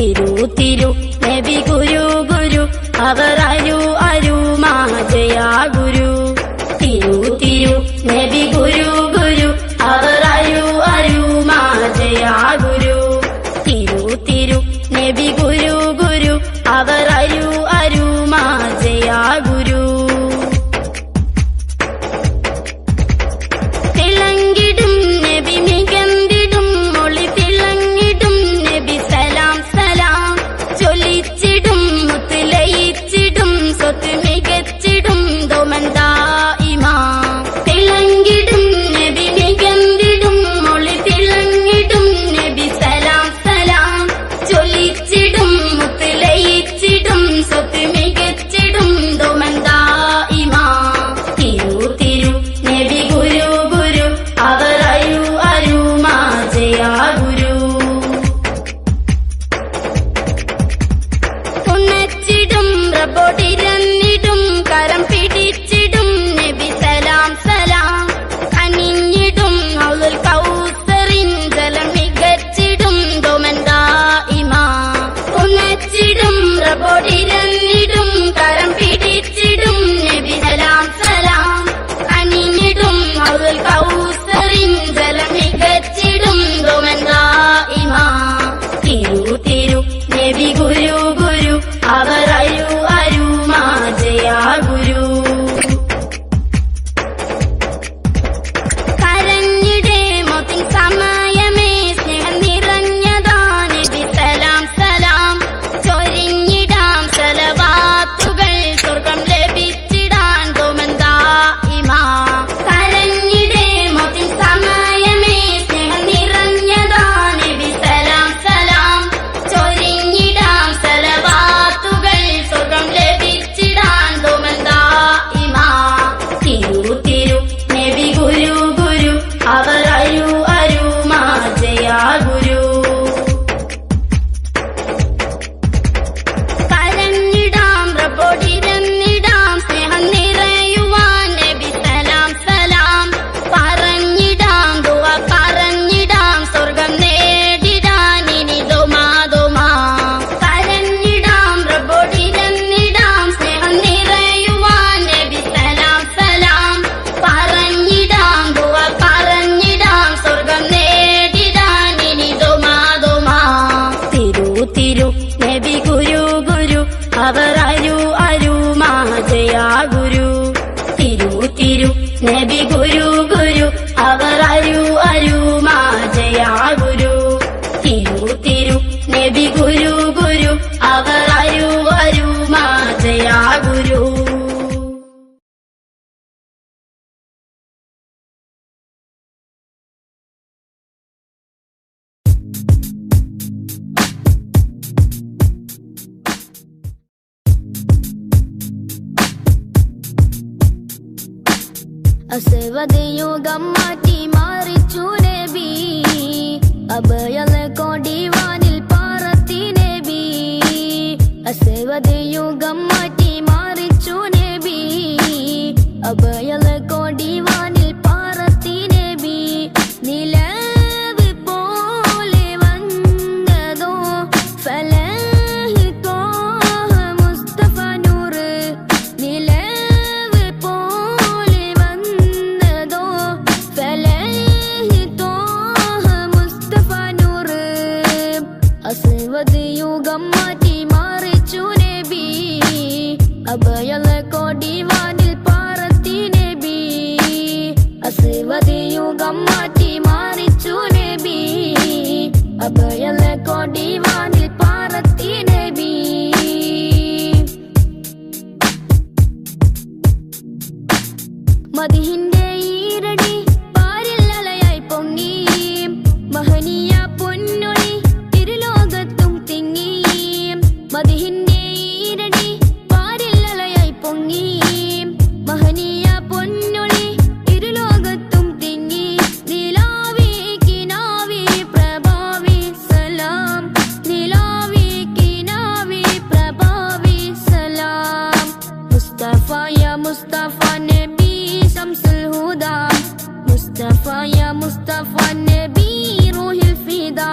തിരു തിരു നബി ഗുരു ഗുരു അവർ അരു അരു മാജയാ ഗുരു തിരു തിരു നബി ഗുരു ഗുരു അവർ അരു അരു മാജയാ ഗുരു തിരു തിരു നബി ഗുരു ഗുരു അവർ അരു അരു മാജയാ ഗുരു തിളങ്ങിടും നബി മികന്തിടും മൊളി തിളങ്ങിടും നബി സലാം സലാം ചൊല്ലിച്ചിടും മുത്ത് ലയിച്ചിടും സ്വത്ത് മികച്ചിടും ദോമന്താ ഇമാം തിളങ്ങിടും നബി മികന്തിടും മൊളി തിളങ്ങിടും നബി സലാം സലാം ചൊല്ലിച്ചിടും മുത്ത് ലയിച്ചിടും സ്വത്ത് മികച്ചിടും ദോമന്താ ഇമാം തിരു തിരു നബി ഗുരു ഗുരു അവർ അരു അരു മാജയാ ഗുരു ഉണച്ചിടും റബ്ബോടിരന്നിടും കരം പിടിച്ചിടും നബി സലാം സലാം അണിഞ്ഞിടും ഹൗലുൽ കൗസറിൻ ജലം മികച്ചിടും ദോമന്താ ഇമാം ഉണച്ചിടും റബ്ബോടിരന്നിടും കരം പിടിച്ചിടും നബി സലാം സലാം അണിഞ്ഞിടും ഹൗലുൽ കൗസറിൻ ജലം മികച്ചിടും ദോമന്താ ഇമാം തിരു തിരു നബി ഗുരു ഗുരു അവർ അരു അരു മാജയാ ഗുരു കരഞ്ഞിടേ മോത്തിൻ സമയമേ സ്നേഹം നിറഞ്ഞതാ നബി സലാം സലാം ചൊരിഞ്ഞിടാം സലവാത്തുകൾ സ്വർഗം ലഭിച്ചിടാൻ ദോമന്താ ഇമാം കരഞ്ഞിടേ മോത്തിൻ സമയമേ സ്നേഹം നിറഞ്ഞതാ നബി സലാം സലാം ചൊരിഞ്ഞിടാം സലവാത്തുകൾ സ്വർഗം ലഭിച്ചിടാൻ ദോമന്താ ഇമാം തിരു തിരു നബി ഗുരു ഗുരു അവർ അരു അരു മാജയാ ഗുരു കരഞ്ഞിടാം റബ്ബോടിരന്നിടാം സ്നേഹം നിറയുവാൻ നബി സലാം സലാം പറഞ്ഞിടാം ദുആ പറഞ്ഞിടാം സ്വർഗം നേടിടാൻ ഇനി ദോമാ ദോമാ കരഞ്ഞിടാം റബ്ബോടിരന്നിടാം സ്നേഹം നിറയുവാൻ നബി സലാം സലാം പറഞ്ഞിടാം ദുആ പറഞ്ഞിടാം സ്വർഗം നേടിടാൻ ഇനി ദോമാ ദോമാ തിരു തിരു നബി ഗുരു ഗുരു അവർ അരു അരു മാജയാ ഗുരു തിരു തിരു നബി ഗുരു ഗുരു അവർ അരു അരു മാജയാ ഗുരു തിരു തിരു നബി ഗുരു ഗുരു അവർ അരു അരു മാജയാ ഗുരു അസവദയുഗം മാറ്റി മാറിച്ചു നബി അഭയല കൊടിവാനിൽ പാറത്തി നബി അസവദയുഗം മാറ്റി മാറിച്ചു നബി അഭയല കൊടിവാനിൽ പാറത്തി നബി നിലവ് പോലെ വന്നതോ ഫലഹ് തോഹ മുസ്തഫ നൂറ് നിലവ് പോലെ വന്നതോ ഫലഹ് തോഹ മുസ്തഫ നൂറ് അസ്വദ് യുഗം മാറ്റി മാറിച്ചു നബി അഭയല കൊടിവാനിൽ പാറത്തി നബി അസ്വദ് യുഗം മാറ്റി മാറിച്ചു നബി അഭയല കൊടിവാനിൽ പാറത്തി നബി മദിഹിന്റെ ഈരടി പാരിൽ അലയായി പൊങ്ങി മഹനീയ പൊന്നൊളി ഇരുലോകത്തും തിങ്ങി മദിഹിന്റെ ഈരടി പാരിൽ അലയായി പൊങ്ങി മഹനീയ പൊന്നൊളി ഇരുലോകത്തും തിങ്ങി നിലാവി കിനാവി പ്രഭാവി സലാം നിലാവി കിനാവി പ്രഭാവി സലാം മുസ്തഫ യാ മുസ്തഫ നബി ശംസുൽ ഹുദാ മുസ്തഫ യാ മുസ്തഫ നബി റൂഹിൽ ഫിദാ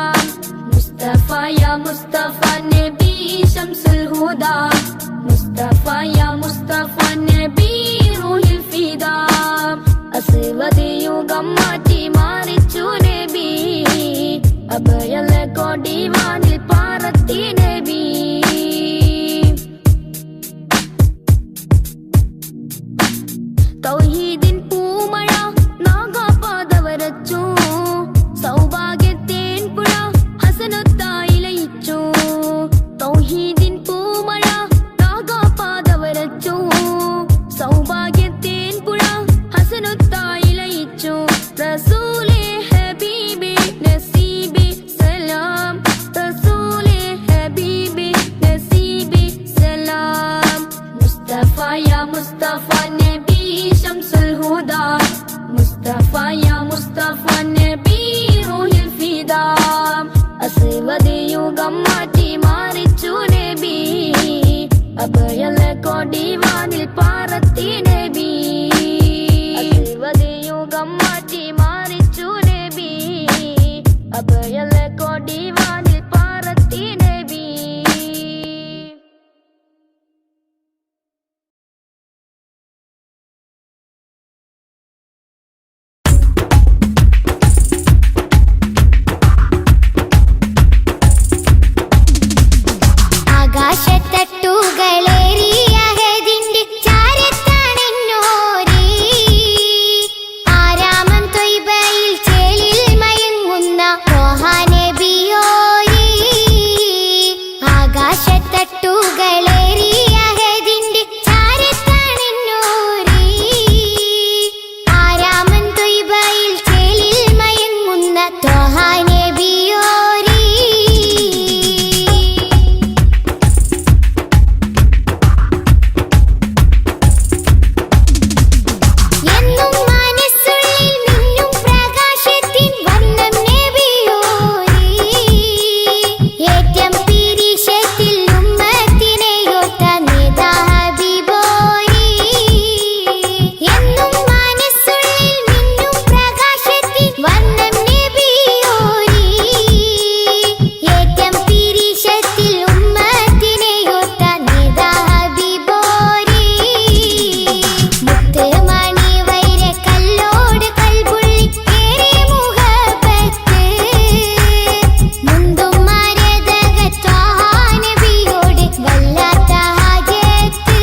മുസ്തഫ യാ മുസ്തഫ الهدى مصطفى يا مصطفى نبي روح الفداء أسود യുഗം മാറ്റി മാറിച്ചു നബി അഭയല കൊടിവാനിൽ പാറത്തി നബി തൗഹീദിൻ പൂമഴ നാഗാപാദവരച്ചു സൗഭാഗ്യത്തേൻ പുഴ ഹസനത്തായി ലയിച്ചു തൗഹീദിൻ പൂമഴ നാഗാപാദവരച്ചു സൗഭാഗ്യത്തേൻ പുഴ ഹസനത്തായി ലയിച്ചു റസൂലേ ഹബീബി നസീബി സലാം റസൂലേ ഹബീബി നസീബി സലാം മുസ്തഫ യാ മുസ്തഫ നബി ശംസുൽ ഹുദാ മുസ്തഫ യാ മുസ്തഫ നബി റൂഹുൽ ഫിദാ അസ്വദ് യുഗം മാറ്റി മാറിച്ചു നബി അഭയല കൊടിവാനിൽ പാറത്തി നബി അസ്വദ് യുഗം മാറ്റി മാറിച്ചു നബി അഭയല കൊടിവാനിൽ പാറത്തി നബി ആകാശത്തട്ടുകളേറിയ ഹദിന്റെ ചാരത്താണെന്നോരേ ആരാമം ത്വയ്ബയിൽ ചേലിൽ മയങ്ങുന്ന ത്വാഹ നബിയോരേ ആകാശത്തട്ടുകളേറിയ ഹദിന്റെ ചാരത്താണെന്നോരേ ആരാമം ത്വയ്ബയിൽ ചേലിൽ മയങ്ങുന്ന ത്വാഹ നബിയോരേ എന്നും മനസ്സുള്ളിൽ മിന്നും പ്രകാശത്തിൻ വർണ്ണം നബിയോരേ ഏറ്റം പിരിശത്തിൽ ഉമ്മത്തിനെയൊത്ത നേതാ ഹബീബോരേ എന്നും മനസ്സുള്ളിൽ മിന്നും പ്രകാശത്തിൻ വർണ്ണം നബിയോരേ ഏറ്റം പിരിശത്തിൽ ഉമ്മത്തിനെയൊത്ത നേതാ ഹബീബോരേ മുത്ത് മണി വൈര കല്ലോട് കൽബുള്ളി ഏറെ മുഹബത്ത് മുന്തും മരതക ത്വാഹ നബിയോട് വല്ലാത്ത ഹാജത്ത്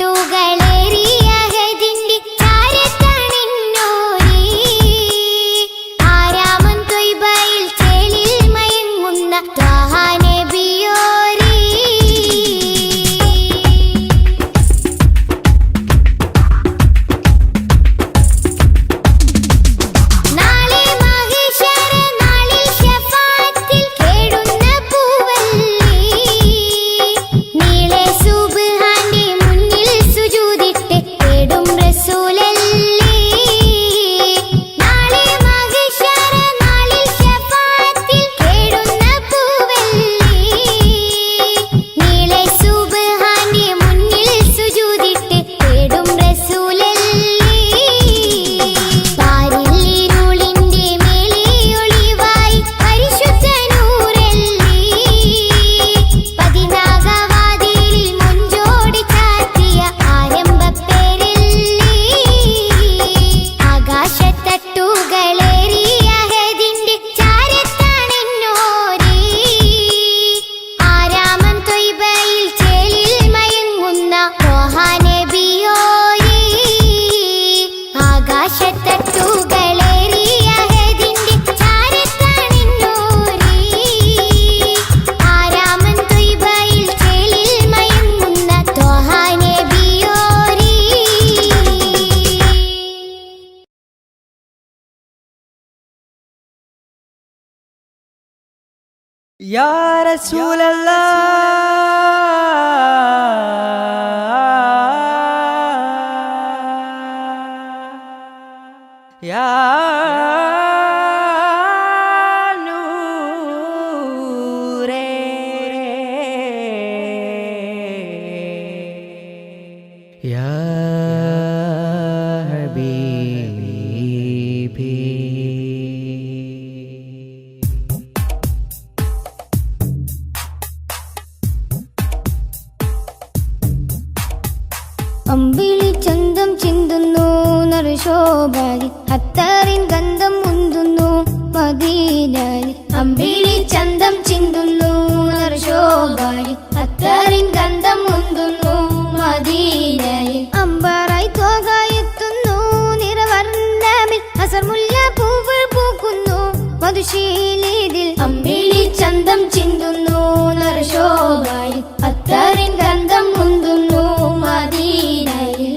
ആകാശത്തട്ടുകളേറിയ ഹദിന്റെ ചാരത്താണെന്നോരേ ആരാമം ത്വയ്ബയിൽ ചേലിൽ മയങ്ങുന്ന ത്വാഹ നബിയോരേ നാളെ മഹ്ശറ നാളിൽ ശഫാഅത്തിൽ കേടുന്ന പൂവല്ലേ നീളെ സുബ്ഹാന്റെ മുന്നിൽ സുജൂദിട്ട് തേടും റസൂലല്ലേ നാളെ മഹ്ശറ നാളിൽ ശഫാഅത്തിൽ കേടുന്ന പൂവല്ലേ നീളെ സുബ്ഹാന്റെ മുന്നിൽ സുജൂദിട്ട് തേടും റസൂലല്ലേ പാരിലിരുളിന്റെ മേലെ ഒളിവായി പരിശുദ്ധ നൂറല്ലേ പതിനാഗവാതിലിൽ മുഞ്ചോടി ചാർത്തിയ ആരംഭപ്പേരല്ലേ ആകാശത്തട്ടുകളേറിയ ഹദിന്റെ ചാരത്താണെന്നോരേ ആരാമം ത്വയ്ബയിൽ ചേലിൽ മയങ്ങുന്ന ത്വാഹ നബിയോരേ ആകാശത്തട്ടുകളേറിയ ഹദിന്റെ ചാരത്താണെന്നോരേ ആരാമം ത്വയ്ബയിൽ ചേലിൽ മയങ്ങുന്ന ത്വാഹ നബിയോരേ യാ റസൂലല്ലാഹ് യാ നൂറേ യാ ഹബീബി അമ്പിളി ചന്തം ചിന്തുന്നു നറുശോഭാരി അത്തറിൻ ഗന്ധം മുന്തുന്നു മദീനയിൽ അമ്പിളി ചന്തം ചിന്തുന്നു നറുശോഭാരി അത്തറിൻ ഗന്ധം മുന്തുന്നു മദീനയിൽ അമ്പറായി തോകായെത്തുന്നു നിറവർണ്ണമിൽ അസർമുല്ല പൂവ് പൂക്കുന്നു മധുശീലിതിൽ അമ്പിളി ചന്തം ചിന്തുന്നു നറുശോഭാരി അത്തറിൻ ഗന്ധം മുന്തുന്നു മദീനയിൽ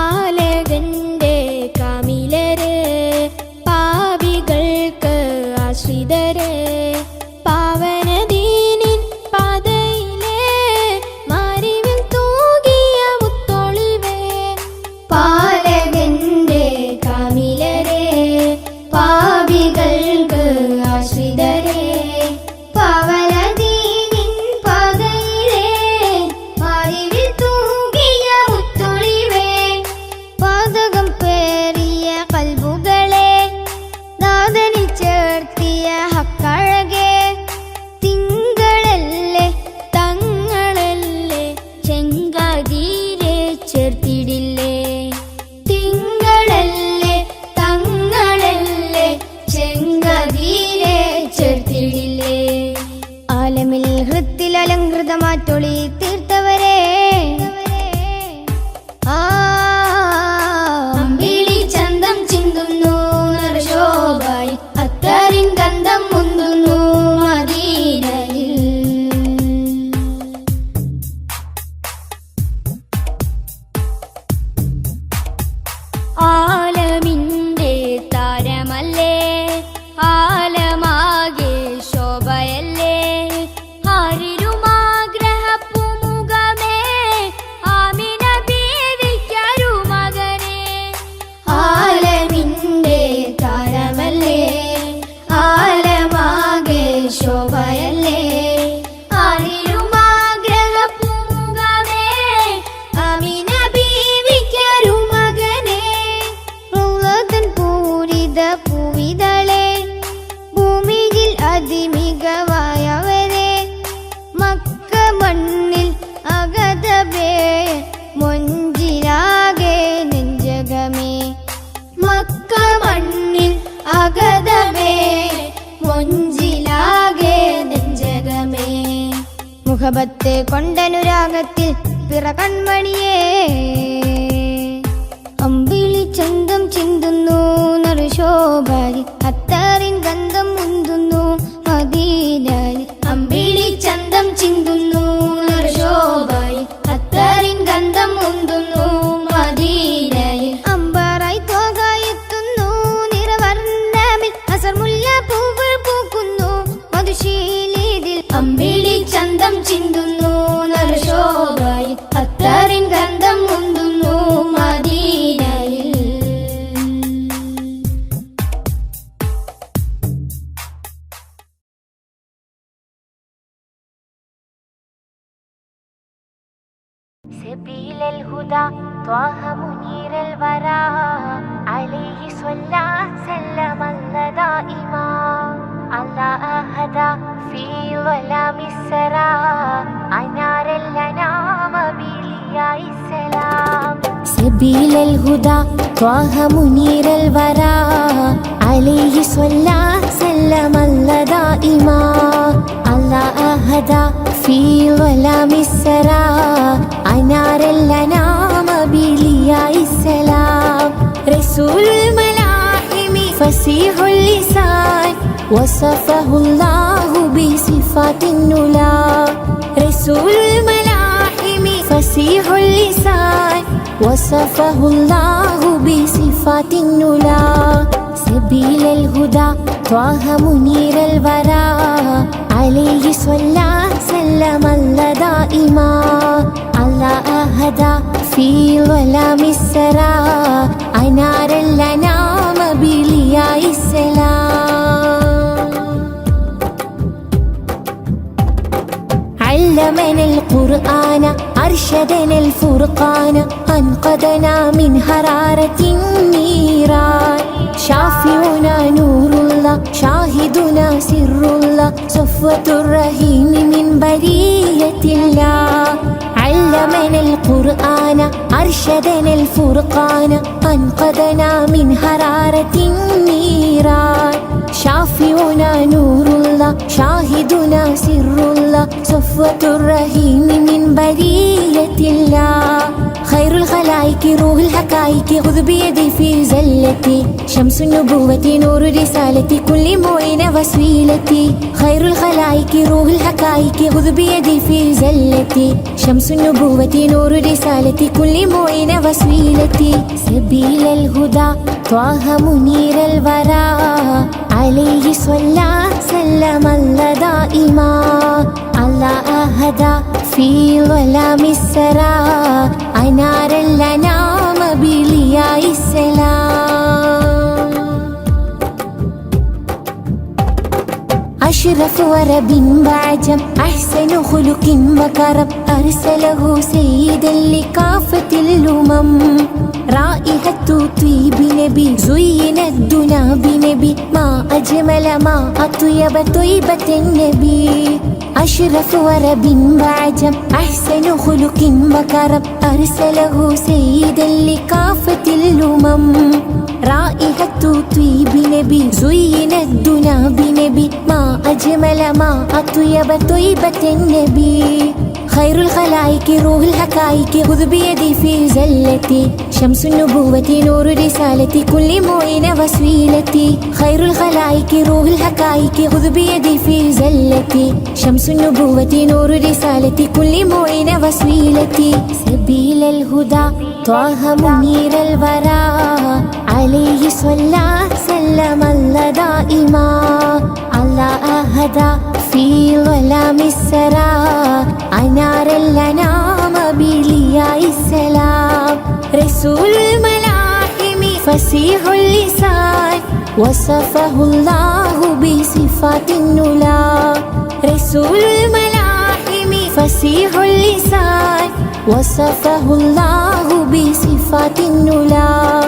പാലകന്റെ കാമിലര് പാപികൾക്ക് ആശ്രിതര് പാവനദീനിൻ പാതയിലെ മാരിവിൽ തൂകിയ മുത്തൊളിവേ പാലകന്റെ കാമിലരെ പാപികൾക്ക് ആശ്രിതരെ പാവനദീനിൻ പാതയിലെ മാരിവിൽ തൂകിയ മുത്തൊളിവേ പാതകം പേറിയ കൽബുകളെ നാദനിൽ ചേർത്തിയ ഹക്കഴകെ തിങ്കളല്ലേ തങ്ങളല്ലേ ചെങ്കാതീരെ ചേർത്തിടില്ലേ തിങ്കളല്ലേ തങ്ങളല്ലേ ചെങ്കാതീരെ ചേർത്തിടില്ലേ ആലമിൽ ഹൃത്തിൽ അലങ്കൃതമാറ്റൊളി തീർത്തവരെ അമ്പിളി ചന്തം ചിന്തുന്നു നറുശോഭായി അത്തറിൻ ഗന്ധം മുന്തുന്നു മദീനയിൽ ആലമിന്റെ താരമല്ലേ ആലമാകെ ശോഭയല്ലേ ആരിരുമാഗ്രഹപ്പുമുഖമേ ആമിന ബീവിക്കൊരു മകനെ ആലമിന്റെ താരമല്ലേ ആലമാകെ ശോഭയല്ലേ ആരിരുമാഗ്രഹപ്പുമുഖമേ ആമിന ബീവിക്കൊരു മകനെ റൗളതൻ പൂരിത പൂവിതളെ ഭൂമിയിൽ അതിമികവായവരെ മക്ക മണ്ണിൽ അഗതബേ മൊഞ്ചിലാകെ നെഞ്ചകമേ മക്ക മണ്ണിൽ അഗതബേ മൊഞ്ചിലാകെ നെഞ്ചകമേ മുഖബത്ത് കൊണ്ടനുരാഗത്തിൽ പിറ കൺമണിയേ അമ്പിളി ചന്തം ചിന്തുന്നു നറുശോഭാരി അത്തറിൻ ഗന്ധം മുന്തുന്നു മദീനയിൽ അമ്പിളി ചന്തം ചിന്തുന്നു നറുശോഭാരി അത്തറിൻ ഗന്ധം മുന്തുന്നു മദീനയിൽ അമ്പറായി തോകായെത്തുന്നു നിറവർണ്ണമിൽ അസർമുല്ല പൂവ് പൂക്കുന്നു മധുശീലിതിൽ അമ്പിളി ചന്തം ചിന്തുന്നു നറുശോഭാരി അത്തറിൻ ഗന്ധം മുന്തുന്നു മദീനയിൽ سبيل الهدى طه منير الورى عليه صلى سلم الله دائما الله أهدى في ظلام السرى أنار الأنام بلياء السلام سبيل الهدى طه منير الورى عليه صلى سلم الله دائما الله أهدى في ظلام السرى أنار الأنام بلياء السلام رسول الملاحم فصيح اللسان وصفه الله بصفات النلا رسول الملاحم فصيح اللسان وصفه الله بصفات النلا سبيل الهدى طه منير الورى عليه صلى سلم الله دائما الله أهدى في ظلام السرى أنار الأنام بلياء السلام علمنا القرآن أرشدنا الفرقان أنقذنا من حرارة النيران شافعنا نور الله شاهدنا سر الله صفوة الرحيم من برية الله علمنا القرآن أرشدنا الفرقان أنقذنا من حرارة النيران شافعنا نور الله شاهدنا سر الله صفوة الرحيم من برية الله خير الخلائق روح الحقائق خذ بيدي في زلتي شمس النبوة نور رسالتي كل معين وسيلتي خير الخلائق روح الحقائق خذ بيدي في زلتي شمس النبوة نور رسالتي كل معين وسيلتي سبيل الهدى طه منير الورى عليه صلى سلم الله دائما الله أهدى في ظلام السرى أنار الأنام بلياء السلام أشرف ورب وعجم أحسن خلق وكرم أرسله سيدا لكافة الأمم رائحة طيب نبي زين الدنا بنبي ما أجمل ما أطيب طيبة النبي أشرف ورب وعجم أحسن خلق وكرم أرسله سيدا لكافة الأمم رائحة طيب نبي زين الدنا بنبي ما أجمل ما أطيب طيبة النبي خير الخلائق روح الحقائق خذ بيدي في زلتي شمس النبوة نور رسالتي كل معين وسيلتي خير الخلائق روح الحقائق خذ بيدي في زلتي شمس النبوة نور رسالتي كل معين وسيلتي سبيل الهدى طه منير الورى عليه صلى سلم الله دائما الله أهدى في ظلام السرى أنار الأنام بلياء السلام رسول الملاحم فصيح اللسان وصفه الله بصفات النلا رسول الملاحم فصيح اللسان وصفه الله بصفات النلا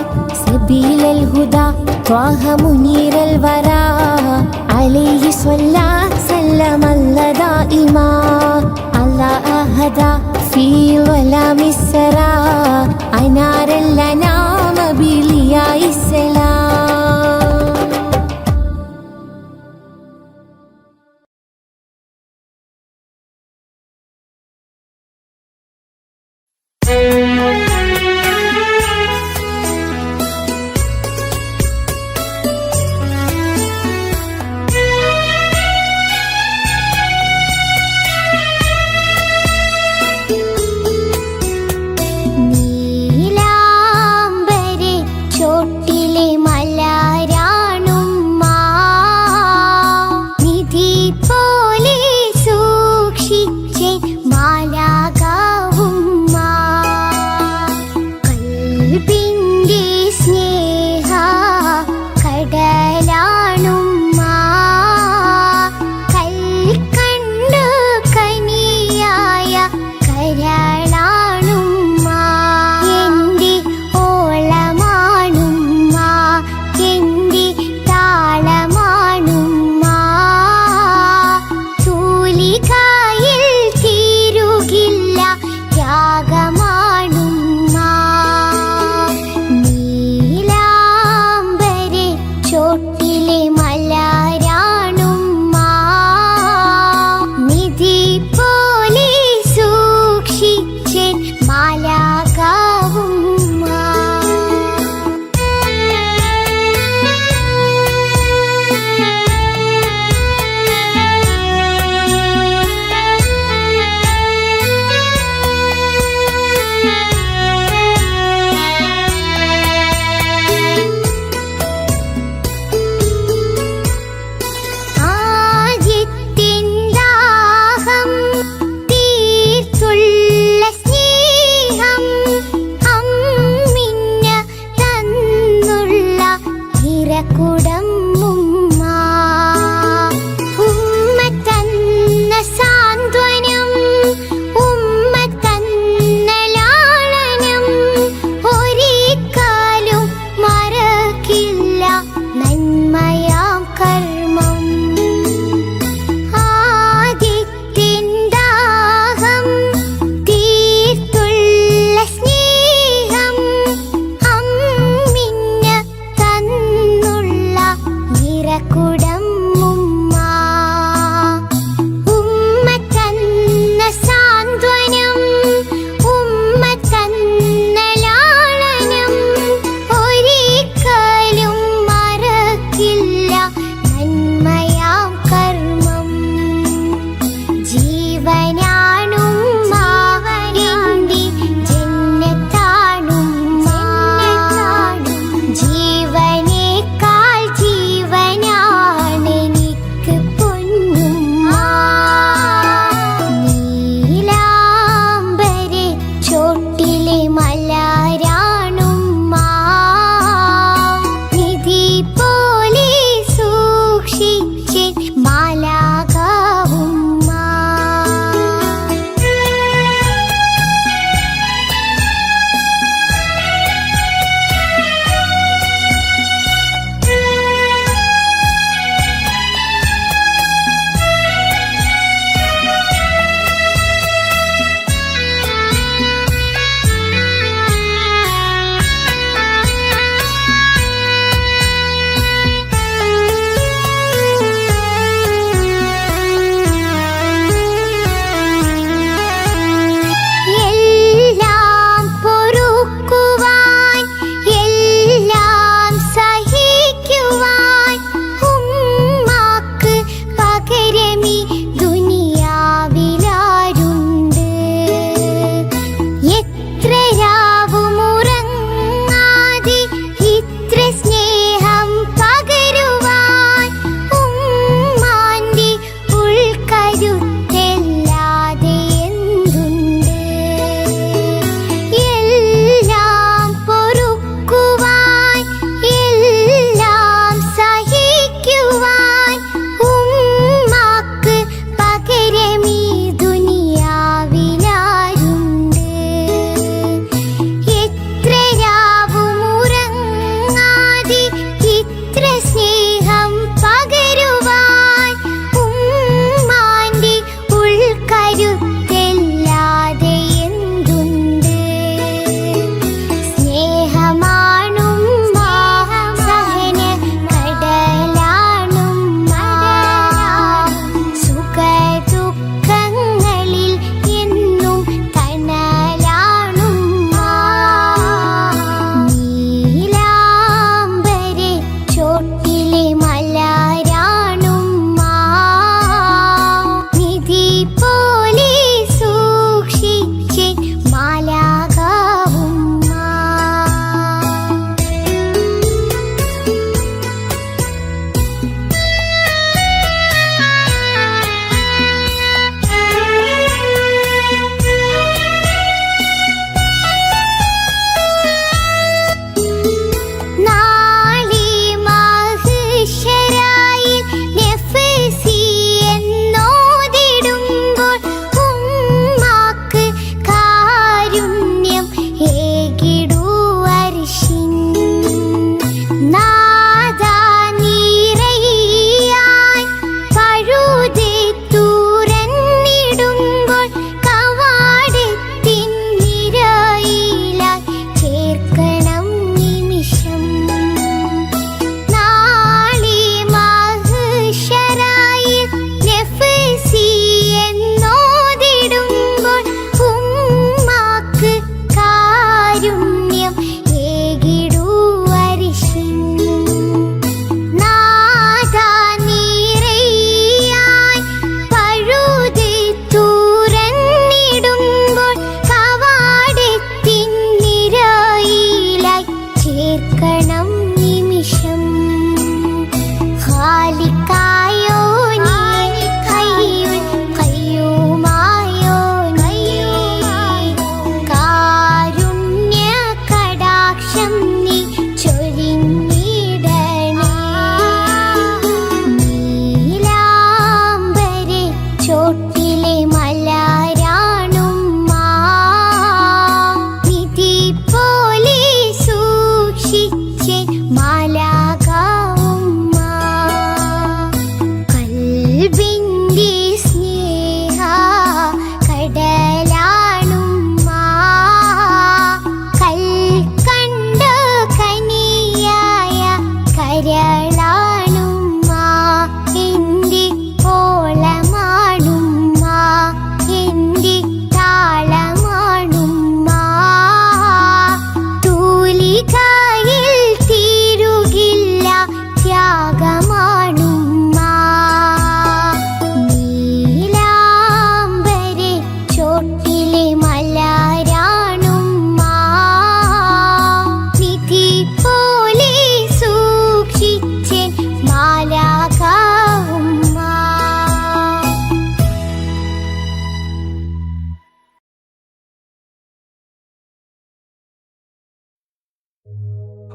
سبيل الهدى طه منير الورى عليه صلى سلم الله دائما الله أهدى في ظلام السرى أنار الأنام بلياء السلام തീർത്തുള്ള സ്നേഹം കൽബിലെ മലരാണുമ്മ നിധി പോലെ സൂക്ഷിച്ച് മാലാകവുമ്മ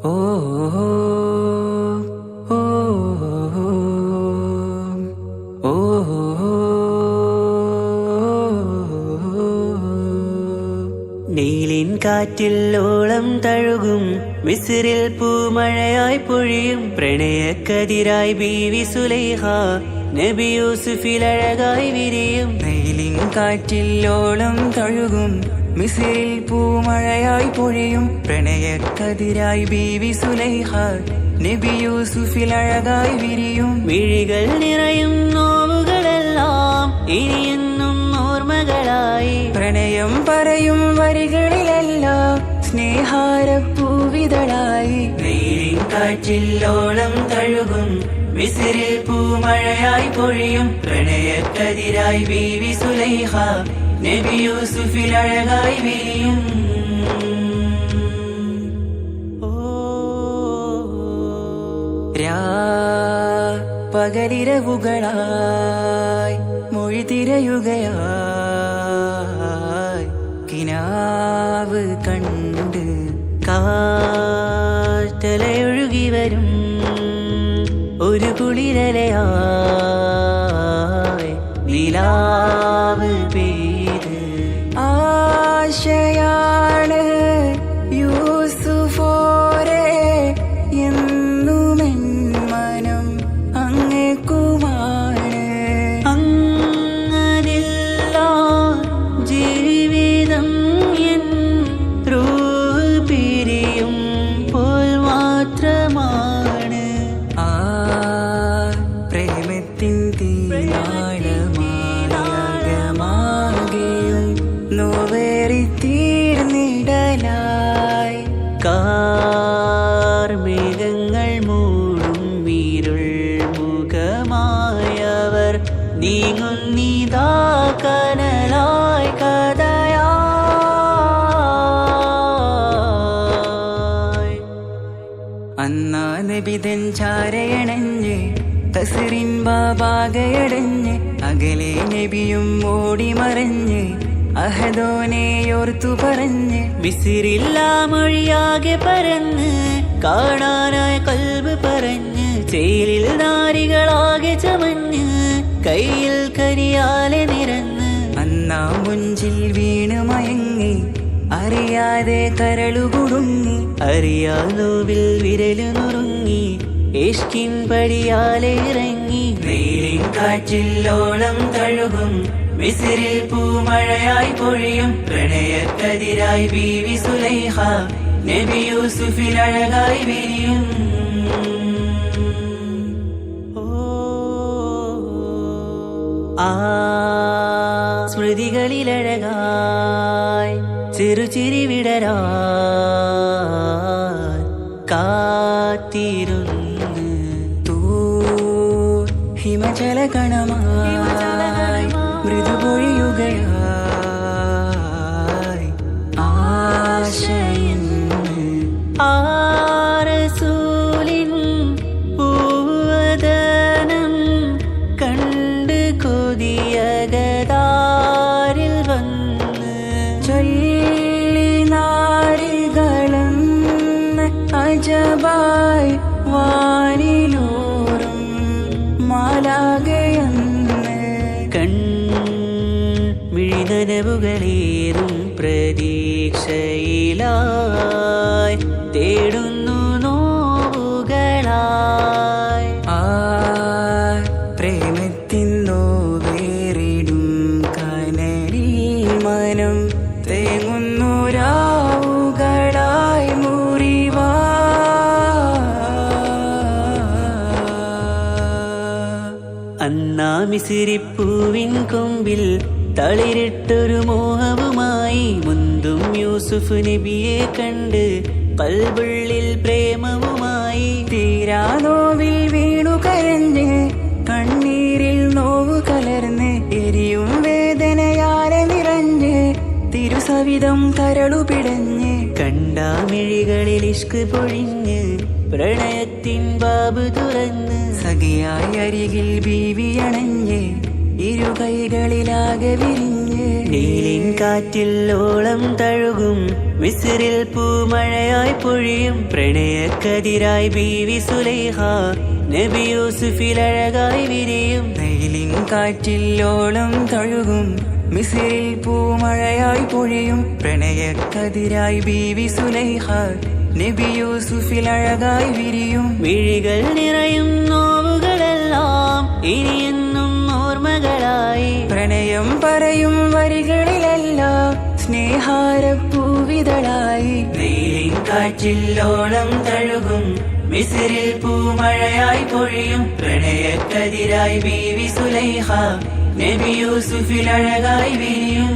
ഓ ഓ ഓ നീലിൻ കാറ്റിൽ ഓളം തഴുകും മിസ്രിൽ പൂമഴയായി പൊഴിയും പ്രണയക്കതിരായി ബീവി സുലൈഹ നബി യൂസുഫിൽ അഴകായി വിരിയും. നീലിൻ കാറ്റിൽ ഓളം തഴുകും മിസ്രിൽ പൂമഴയായി പൊഴിയും പ്രണയക്കതിരായി ബീവി സുലൈഹ നബി യൂസുഫിൽ അഴകായി വിരിയും. മിഴികൾ നിറയും നോവുകളെല്ലാം ഇനിയെന്നും ഓർമ്മകളായി പ്രണയം പറയും വരികളിലെല്ലാം സ്നേഹാരപ്പൂവിതളായി. നീലിൻ കാറ്റിൽ ഓളം തഴുകും മിസ്രിൽ പൂമഴയായി പൊഴിയും പ്രണയക്കതിരായി ബീവി സുലൈഹ നബി യൂസുഫിൽ അഴകായി വിരിയും. പകലിരവുകളായി മൊഴി തിരയുകയായി കിനാവ് കണ്ട് കാറ്റലയൊഴുകി വരും ഒരു കുളിരലയായി നിലാവ് പെയ്ത് ആശയാണ് യൂസുഫോരെ എന്നുമെൻ മനം അങ്ങേക്കുമാണ്. അങ്ങനില്ല ജീവിതം എൻ റൂഹ് പിരിയും പോൽ മാത്രമാണ്. ആ പ്രേമത്തിൻ തീരാളമാകെയും നോവേറി തീർന്നിടലായി കാർമേഘങ്ങൾ മൂടും വീരുൾ മുഖമായവർ നീങ്ങുന്നിതാ കനലായി കഥയായി. അന്നാ നബിതൻ ചാരയണഞ്ഞ് തസ്റിൻ ബാബാകയടഞ്ഞ് അകലെ നബിയും ഓടിമറഞ്ഞ് അഹദോനെയോർത്തു പറഞ്ഞ് മിസ്രില്ല മൊഴിയാകെ പരന്ന് കാണാനായ കൽബ് പറഞ്ഞ് ചേലിൽ നാരികളാകെ ചമഞ്ഞ് കയ്യിൽ കരിയാലെ നിരന്ന് അന്നാ മുഞ്ചിൽ വീണ് മയങ്ങി അറിയാതെ കരളുകുടുങ്ങി അറിയാലോവിൽ വിരലു നുറുങ്ങി ഇഷ്കിൻ പടിയാലെ ഇറങ്ങി. നീലിൻ കാറ്റിൽ ഓളം തഴുകും മിസ്രിൽ പൂമഴയായി പൊഴിയും പ്രണയക്കതിരായി ബീവി സുലൈഹ നബി യൂസുഫിൽ അഴകായി വിരിയും. ആ സ്മൃതികളിലഴകായി ചെറുചിരി വിടരാൻ കാത്തിരുന്ന് ഹിമജല കണമായി മൃദുപൊഴിയുകയായി ആശയിൻ ആരസൂലിൻ പൂവദനം കണ്ട് കൊതിയകതാരിൽ വന്ന് ചൊല്ലി നാരികളെന്ന് അജബായി വാനിലൂറും മാലാകയെന്ന് കൺമിഴിനനവുകളേറും പ്രതീക്ഷയിലായി തേടുന്നു നോവുകളായി. ആ പ്രേമത്തിൻ നോവേറിടും കനലിൽ മനം തേങ്ങുന്നു രാവുകളായി മുറിവാ. അന്നാ മിസ്രിപ്പൂവിൻ കൊമ്പിൽ തളിരിട്ടൊരു മോഹവുമായി മുന്തും യൂസുഫ് നബിയെ കണ്ട് കൽബുള്ളിൽ പ്രേമവുമായി തീരാനോവിൽ വീണു കരഞ്ഞ് കണ്ണീരിൽ നോവു കലർന്ന് എരിയും വേദനയാലെ നിറഞ്ഞ് തിരുസവിധം കരളുപിടഞ്ഞ് കണ്ടാമിഴികളിൽ ഇഷ്ക് പൊഴിഞ്ഞ് പ്രണയത്തിൻ ബാബ് തുറന്ന് സഖിയായി അരികിൽ ബീവി അണഞ്ഞ് ഇരു കൈകളിലാകെ വിരിഞ്ഞ് നീലിൻ കാറ്റിൽ ഓളം തഴുകും മിസ്രിൽ പൂമഴയായി പൊഴിയും പ്രണയക്കതിരായി ബീവി സുലൈഹ നബി യൂസുഫിൽ അഴകായി വിരിയും നീലിൻ കാറ്റിൽ ഓളം തഴുകും മിസ്രിൽ പൂമഴയായി പൊഴിയും പ്രണയക്കതിരായി ബീവി സുലൈഹ നബി യൂസുഫിൽ അഴകായി വിരിയും മിഴികൾ നിറയും നോവുകളെല്ലാം ഇനിയെന്നും ഓർമ്മകളായി പ്രണയം പറയും വരികളിലെല്ലാം സ്നേഹാരപ്പൂവിതളായി നീലിൻ കാറ്റില്ലോളം തഴുകും മിസ്രിൽ പൂമഴയായി പൊഴിയും പ്രണയക്കതിരായി ബീവി സുലൈഹ നബി യൂസുഫിൽ അഴകായി വിരിയും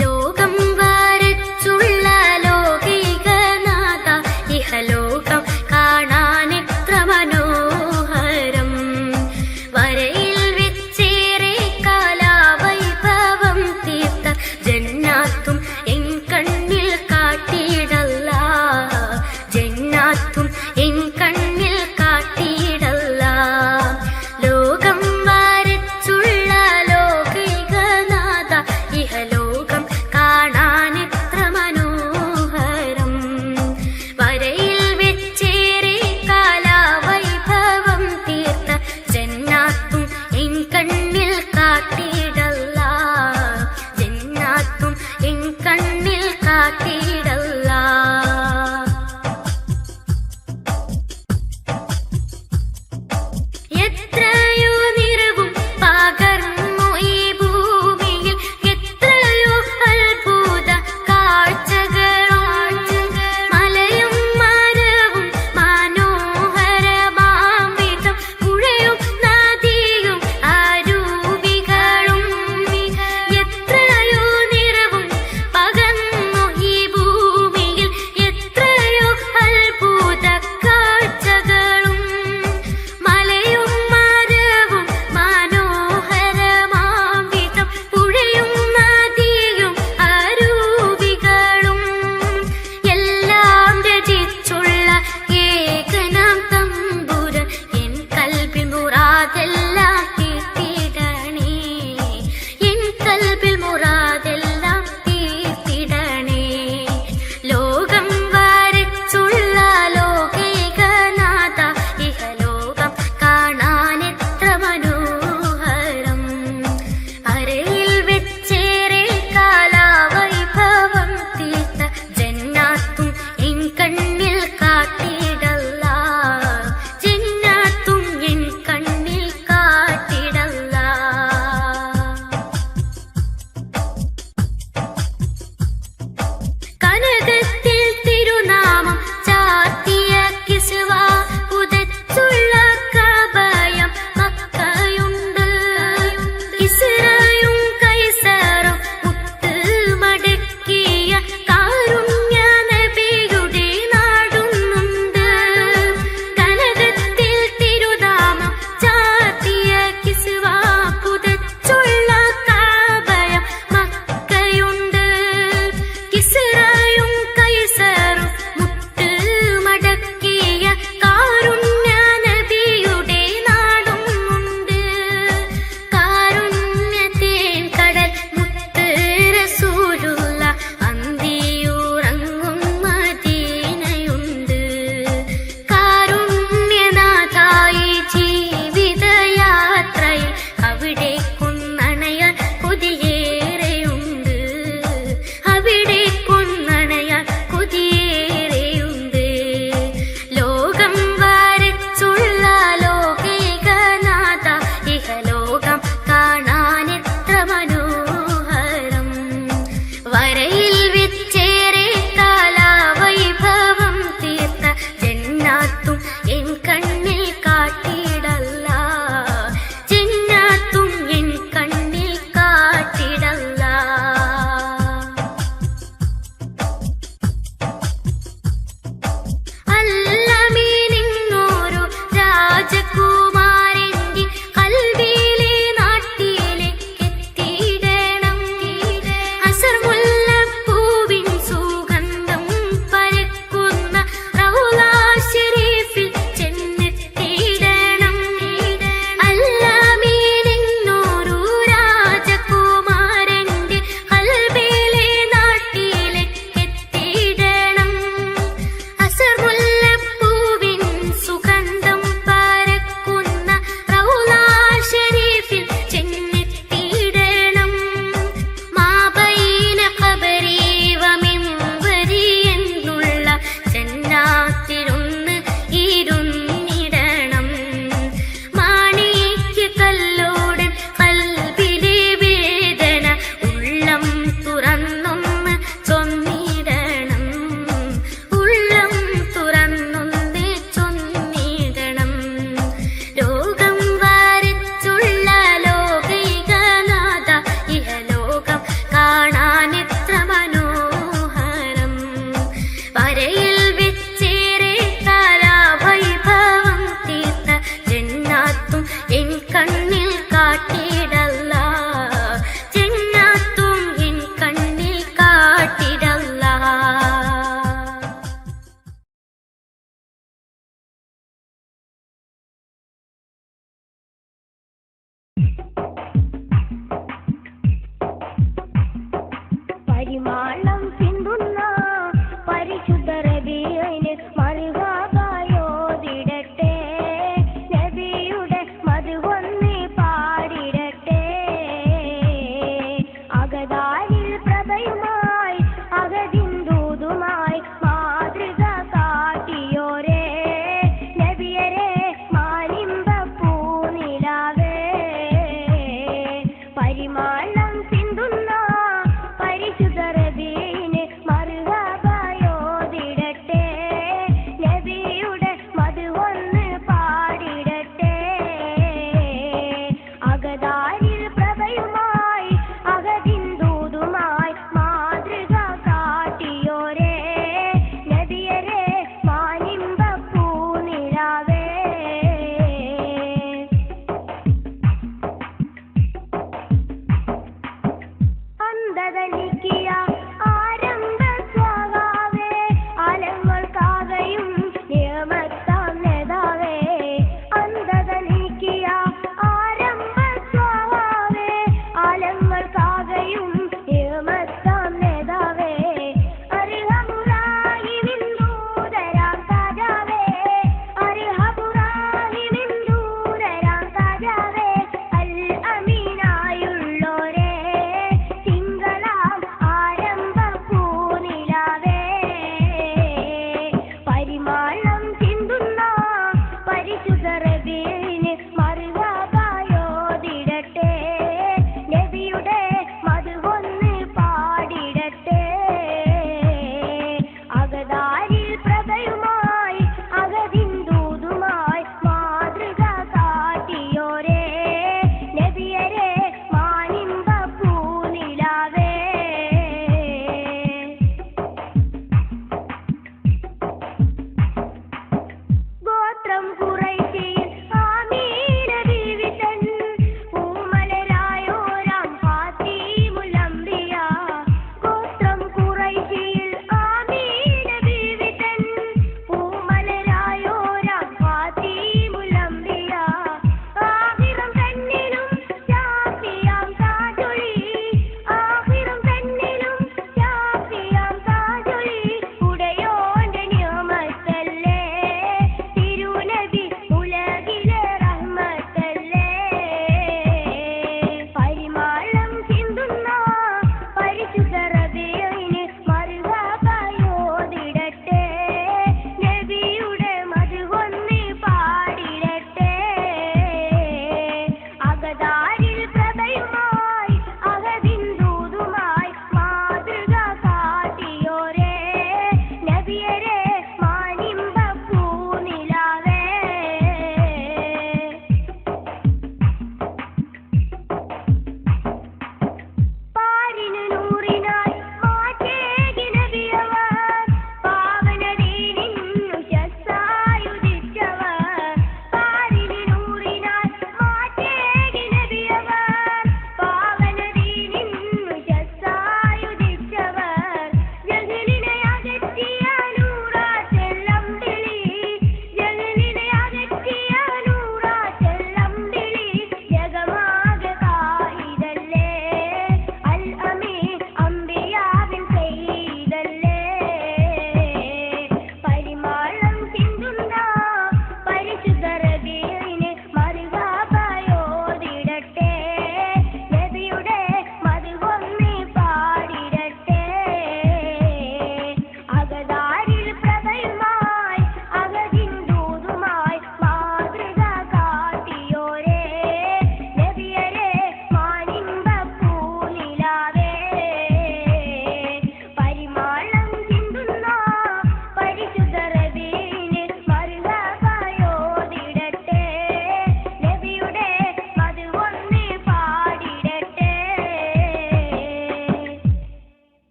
ലോകം വരച്ചുള്ള ലോകികനാഥ ഇഹലോകം കാണാനെത്ര മനോഹരം വരയിൽ വെച്ചേറെ കാലാവൈഭവം തീർത്ത ജന്നാത്തും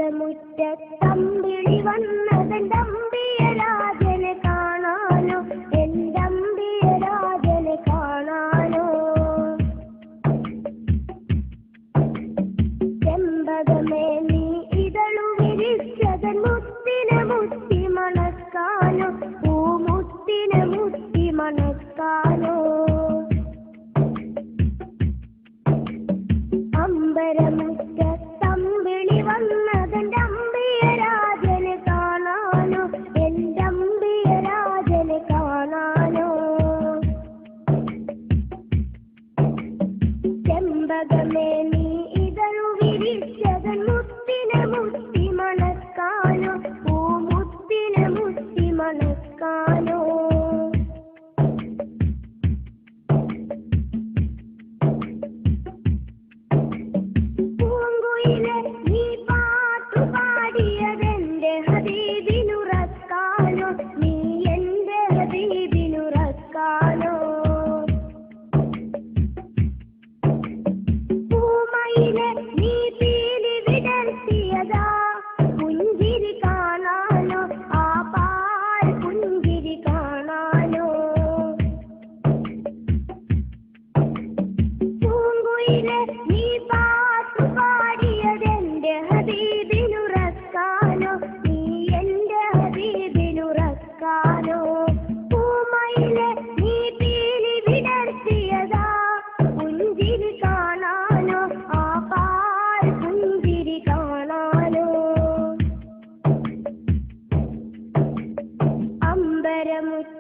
അമ്പരമുറ്റത്തമ്പിളി വന്നതെന്തമ്പിയ രാജനെ കാണാനോ, എന്തമ്പിയ രാജനെ കാണാനോ. ചെമ്പകമേ നീ ഇതളു വിരിച്ചതൻ മുത്തിനെ മുത്തി മണക്കാനോ, പൂമുത്തിനെ മുത്തി മണക്കാനോ. അമ്പരമുറ്റത്തമ്പിളി വന്നതെന്റെ അമ്പിയ രാജനെ കാണാനോ, എന്റെ അമ്പിയ രാജനെ കാണാനോ. ചെമ്പകമേ നീ ഇതളു വിരിച്ചതൻ മുത്തിനെ മുത്തി മണക്കാനോ, പൂമുത്തിനെ മുത്തി മണക്കാനോ. പൂങ്കുയിലെ നീ പാട്ടു പാടിയതെന്റെ ഹബീബിനുറക്കാനോ, നീ എന്റെ ഹബീബിനുറക്കാനോ. പൂമയിലെ നീ പീലി വിടർത്തിയതാ പുഞ്ചിരി കാണാനോ, ആ പാൽ പുഞ്ചിരി കാണാനോ. പൂങ്കുയിലെ നീ പാട്ടു പാടിയതെന്റെ ഹബീബിനുറക്കാനോ, നീ എന്റെ ഹബീബിനുറക്കാനോ. പൂമയിലെ നീ പീലി വിടർത്തിയതാ പുഞ്ചിരി കാണാനോ, ആ പാൽ പുഞ്ചിരി കാണാനോ.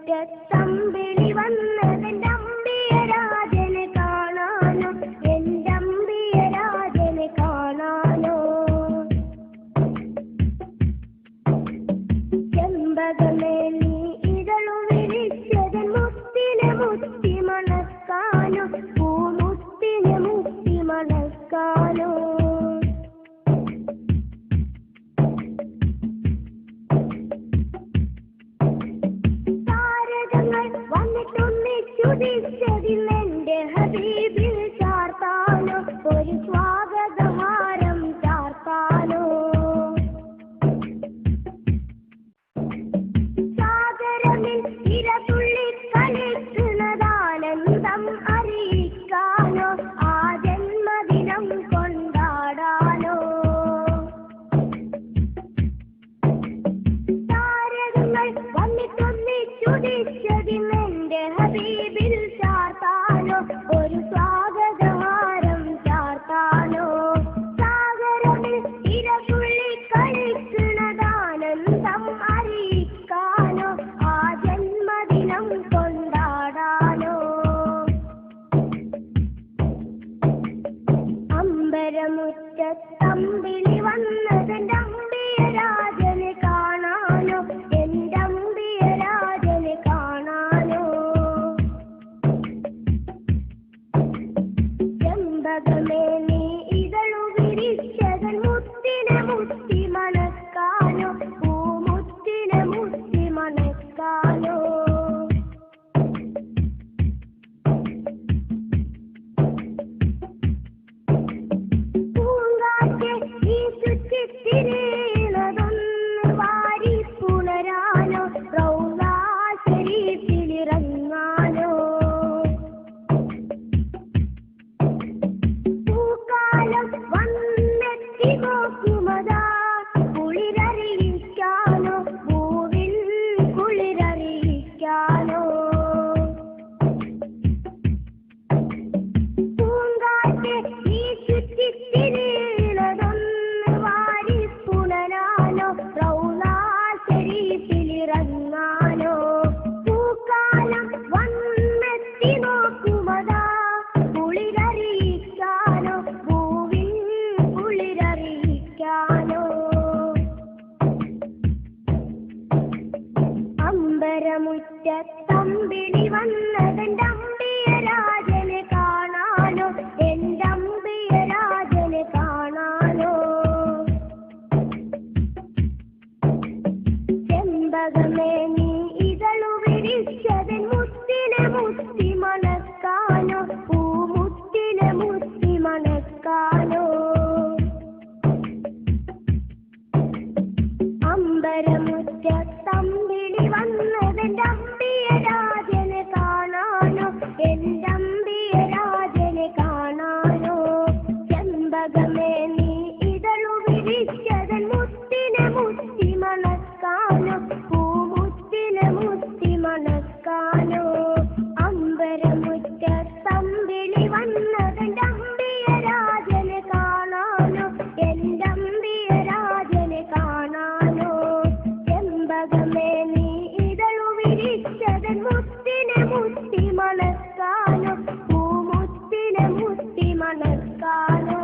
അമ്പരമുറ്റത്തമ്പിളി വന്നതെന്റെ അമ്പിയ രാജനെ കാണാനോ, എന്റെ അമ്പിയ രാജനെ കാണാനോ. ചെമ്പകമേ നീ ഇതളു വിരിച്ചതൻ മുത്തിനെ മുത്തി മണക്കാനോ, പൂമുത്തിനെ മുത്തി മണക്കാനോ. താരകങ്ങൾ വന്നിട്ടൊന്നിച്ചുദിച്ചതിലെന്റെ ഹബീബിൽ ചാർത്താനോ, ഒരു സ്വാഗതഹാരം ചാർത്താനോ. സാഗരമിൽ ഇരതുള്ളി കളിക്കുന്നതാനന്ദം അറിയിക്കാനോ, ആ ജന്മദിനം കൊണ്ടാടാനോ. താരകങ്ങൾ വന്നിട്ടൊന്നിച്ചുദിച്ചതിലെന്റെ ഹബീബിൽ ചാർത്താനോ, ഒരു സ്വാഗതഹാരം ചാർത്താനോ. സാഗരമിൽ ഇരതുള്ളി കളിക്കുന്നതാനന്ദം അറിയിക്കാനോ, ആ ജന്മദിനം കൊണ്ടാടാനോ. അമ്പരമുറ്റത്തമ്പിളി വന്നതെന്റെ അമ്പിയ രാജനെ കാണാനോ, എന്റെ അമ്പിയ രാജനെ കാണാനോ. ചെമ്പകമേ നീ ഇതളു വിരിച്ചതൻ മുത്തിനെ മുത്തി മണക്കാനോ, പൂമുത്തിനെ മുത്തി മണക്കാനോ. പൂങ്കാറ്റ് നീ ചുറ്റിത്തിരിയണതൊന്ന് വാരി പുണരാനോ, റൗളാ ശരീഫിലിറങ്ങാനോ. എന്തമ്പിയ രാജനെ കാണാനോ ചെമ്പകമേ നീ ഇതളു വിരിച്ചതൻ മുത്തിനെ മുത്തി മണക്കാനോ പൂമുത്തിനെ മുത്തി മണക്കാനോ അമ്പരമുറ്റ തമ്പിളി വന്നതെന്റെ അമ്പിയ രാജനെ കാണാനോ എന്തമ്പിയ രാജനെ കാണാനോ ചെമ്പകമേ നീ ഇതളു വിരിച്ചതൻ മുത്തിനെ മുത്തി മണക്കാനോ പൂമുത്തിനെ മുത്തി മണക്കാനോ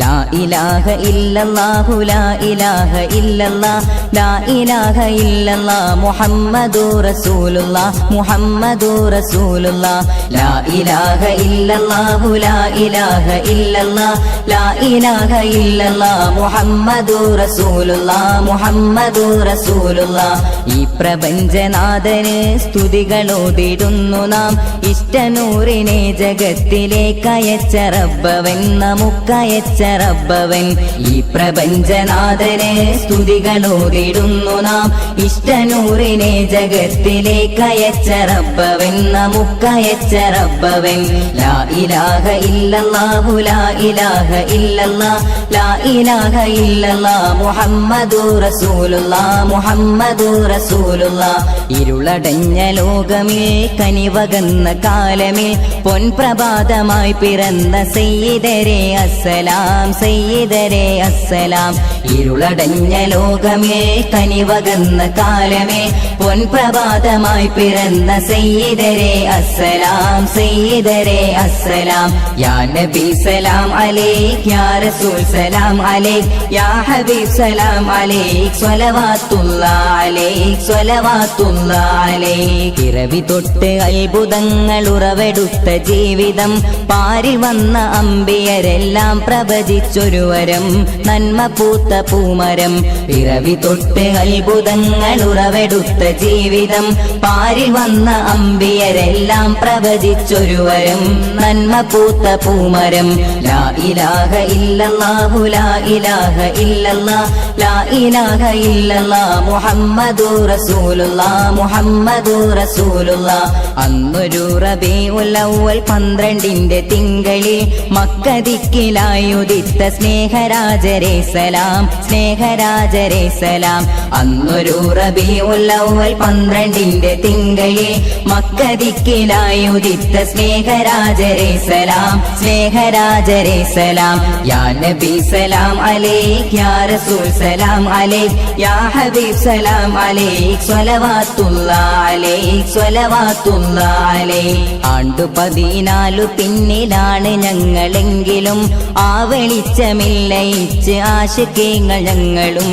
ലാ ഇലാഹ ഇല്ലല്ലാഹു ലാ ഇലാഹ ഇല്ലല്ലാഹ് ലാ ഇലാഹ ഇല്ലല്ലാഹ് മുഹമ്മദുർ റസൂലുള്ളാഹ് മുഹമ്മദുർ റസൂലുള്ളാഹ് ലാ ഇലാഹ ഇല്ലല്ലാഹു ലാ ഇലാഹ ഇല്ലല്ലാഹ് ലാ ഇലാഹ ഇല്ലല്ലാഹ് മുഹമ്മദുർ റസൂലുള്ളാഹ് മുഹമ്മദുർ റസൂലുള്ളാഹ് ഈ പ്രപഞ്ചനാഥന് സ്തുതികളോതിടുന്നു നാം ഇഷ്ടനൂറിനെ ജഗത്തിലേക്കയച്ച റബ്ബവൻ നമുക്കയച്ച റബ്ബവൻ ഈ പ്രപഞ്ചനാഥനെ സ്തുതികളോതിടുന്നു നാം ഇഷ്ടനൂറിനെ ജഗത്തിലേക്കയച്ച റബ്ബവൻ നമുക്കയച്ച റബ്ബവൻ ലാ ഇലാഹ ഇല്ലല്ലാഹു ലാ ഇലാഹ ഇല്ലല്ലാഹ് ലാ ഇലാഹ ഇല്ലല്ലാഹ് മുഹമ്മദുർ റസൂലുള്ളാഹ് മുഹമ്മദുർ റസൂലുള്ളാഹ് ഇരുളടഞ്ഞ ലോകമേ കനിവകന്ന കാലമേ പൊൻപ്രഭാതമായി പിറന്ന സയ്യിദരേ അസ്സലാം സയ്യിദരേ അസ്സലാം ഇരുളടഞ്ഞ ലോകമേ കനിവകന്ന കാലമേ പൊൻപ്രഭാതമായി പിറന്ന സയ്യിദരേ അസ്സലാം സയ്യിദരേ അസ്സലാം യാ നബി സലാം അലൈക് യാ റസൂൽ സലാം അലൈക് യാ ഹബീബ് സലാം അലൈക് സ്വലവാത്തുല്ലാഹ് അലൈക് സ്വലവാത്തുല്ലാഹ് അലൈക് ഇറവി തൊട്ട് അത്ഭുതങ്ങൾ ഉറവെടുത്ത ജീവിതം പാരിൽ വന്ന അമ്പിയരെല്ലാം പ്രവചിച്ചൊരു വരം നന്മ പൂത്ത പൂമരം പിറവി തൊട്ട് അത്ഭുതങ്ങൾ ഉറവെടുത്ത ജീവിതം പാരിൽ വന്ന അമ്പിയരെല്ലാം പ്രവചിച്ചൊരു വരം നന്മ പൂത്ത പൂമരം ലാ ഇലാഹ ഇല്ലല്ലാഹു ലാ ഇലാഹ ഇല്ലല്ലാഹ് ലാ ഇലാഹ ഇല്ലല്ലാഹ് മുഹമ്മദുർ റസൂലുള്ളാഹ് മുഹമ്മദുർ റസൂലുള്ളാഹ് അന്നൊരു റബീഉൽ അവ്വൽ 12ന്റെ തിങ്കളിൽ മക്ക ദിക്കിലായുദിത്ത സ്നേഹരാജരേ സലാം സ്നേഹരാജരേ സലാം അന്നൊരു റബീഉൽ അവ്വൽ 12ന്റെ തിങ്കളിൽ മക്ക ദിക്കിലായുദിത്ത സ്നേഹരാജരേ സലാം സ്നേഹരാജരേ സലാം യാ നബി സലാം അലൈക് യാ റസൂൽ സലാം അലൈക് യാ ഹബീബ് സലാം അലൈക് സ്വലവാത്തുല്ലാഹ് അലൈക് സ്വലവാത്തുല്ലാഹ് അലൈക് ആണ്ടു 14 പിന്നിലാണ് ഞങ്ങളെങ്കിലും ആ വെളിച്ചമില്ലയിച്ച് ആശിക്കീങ്ങൾ ഞങ്ങളും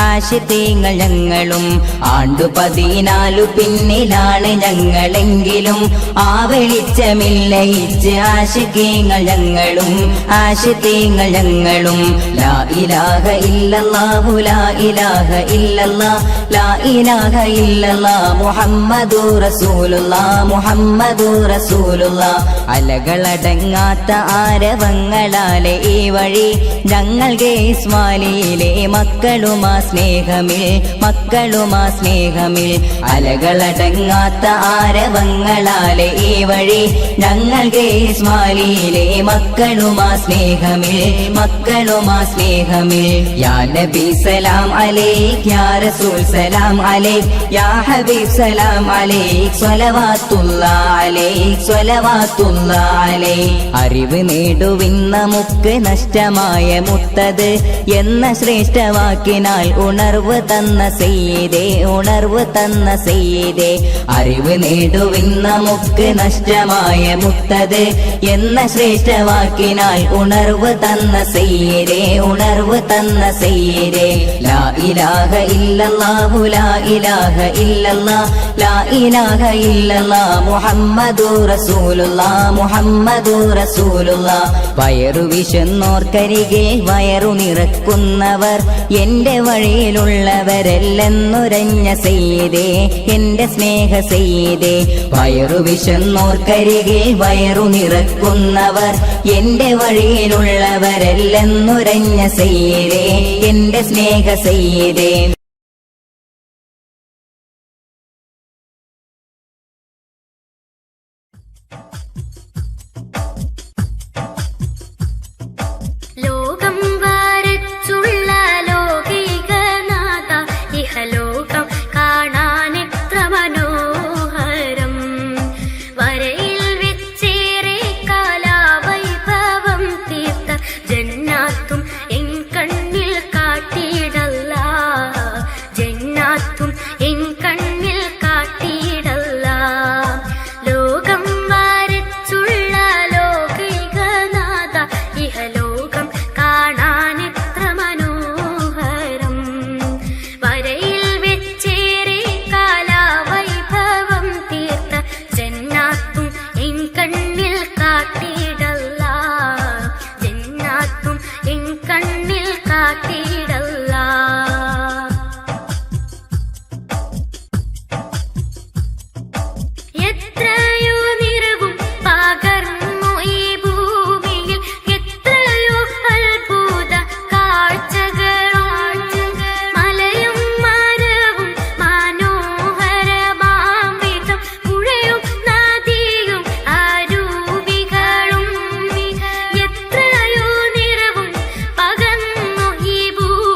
ആശിക്കീങ്ങൾ ഞങ്ങളും ആണ്ടു 14 പിന്നിലാണ് ഞങ്ങളെങ്കിലും ആ വെളിച്ചമില്ലയിച്ച് ആശിക്കീങ്ങൾ ഞങ്ങളും ആശിക്കീങ്ങൾ ഞങ്ങളും ലാ ഇലാഹ ഇല്ലല്ലാഹു ലാ ഇലാഹ ഇല്ലല്ലാഹ് ലാ ഇലാഹ ഇല്ലല്ലാഹ് മുഹമ്മദുർ റസൂലുള്ളാഹ് മുഹമ്മദുർ റസൂലുള്ളാഹ് അലകളടങ്ങാത്ത ആരവങ്ങളാലെ ഈ വഴി ഞങ്ങൾക്ക് ഇസ്മായിലിലെ മക്കളുമാ സ്നേഹമിൽ മക്കളുമാ സ്നേഹമിൽ അലകളടങ്ങാത്ത ആരവങ്ങളാലെ ഈ വഴി ഞങ്ങൾക്ക് ഇസ്മായിലിലെ മക്കളുമാ സ്നേഹമിൽ മക്കളുമാ സ്നേഹമിൽ യാ നബി സലാം അലൈക് യാ റസൂൽ സലാം അലൈക് യാ ഹബീബ് സലാം അലൈക് സ്വലവാത്തുല്ലാഹ് അലൈക് സ്വലവാത്തുല്ലാഹ് അലൈക് അറിവ് നേടുവിൻ നമുക്ക് നഷ്ടമായ മുത്തത് എന്ന ശ്രേഷ്ഠവാക്കിനാൽ ഉണർവ് തന്ന സയ്യിദേ ഉണർവ് തന്ന സയ്യിദേ അറിവ് നേടുവിൻ നമുക്ക് നഷ്ടമായ മുത്തത് എന്ന ശ്രേഷ്ഠവാക്കിനാൽ ഉണർവ് തന്ന സയ്യിദേ ഉണർവ് തന്ന സയ്യിദേ ലാ ഇലാഹ ഇല്ലല്ലാഹു ലാ ഇലാഹ ഇല്ലല്ലാഹ് ലാ ഇലാഹ ഇല്ലല്ലാഹ് മുഹമ്മദുർ റസൂലുള്ളാഹ് മുഹമ്മദുർ റസൂലുള്ളാഹ് വയറു വിശന്നോ വിശന്നോർക്കരികിൽ വയറു നിറക്കുന്നവർ എന്റെ വഴിയിലുള്ളവരല്ലെന്നുരഞ്ഞ സെയ്തേ എന്റെ സ്നേഹ സെയ്തേ. വയറു വിശന്നോർക്കരികിൽ വയറു നിറക്കുന്നവർ എന്റെ വഴിയിലുള്ളവരല്ലെന്നുരഞ്ഞ സെയ്തേ എന്റെ സ്നേഹ സെയ്തേ. ലോകം വരച്ചുള്ള ലോകികനാഥ ഇഹലോകം കാണാനെത്ര മനോഹരം. വരയിൽ വെച്ചേറെ കാലാവൈഭവം തീർത്ത ജന്നാത്തും എൻ കണ്ണിൽ കാട്ടിയിടല്ല, ജന്നാത്തും എൻ കണ്ണിൽ കാട്ടിയിടല്ല. ലോകം വരച്ചുള്ള ലോകികനാഥ ഇഹലോകം കാണാനെത്ര മനോഹരം. വരയിൽ വെച്ചേറെ കാലാവൈഭവം തീർത്ത ജന്നാത്തും എൻ കണ്ണിൽ കാട്ടിയിടല്ല, ജന്നാത്തും എൻ കണ്ണിൽ കാട്ടിയിടല്ല. എത്രയോ നിറവും പകർന്നു ഈ ഭൂമിയിൽ, എത്രയോ അത്ഭുത കാഴ്ചകളും. മലയും മരവും മനോഹരമാംവിധം, പുഴയും നദിയും അരുവികളും. എത്രയോ നിറവും പകർന്നു ഈ ഭൂമിയിൽ,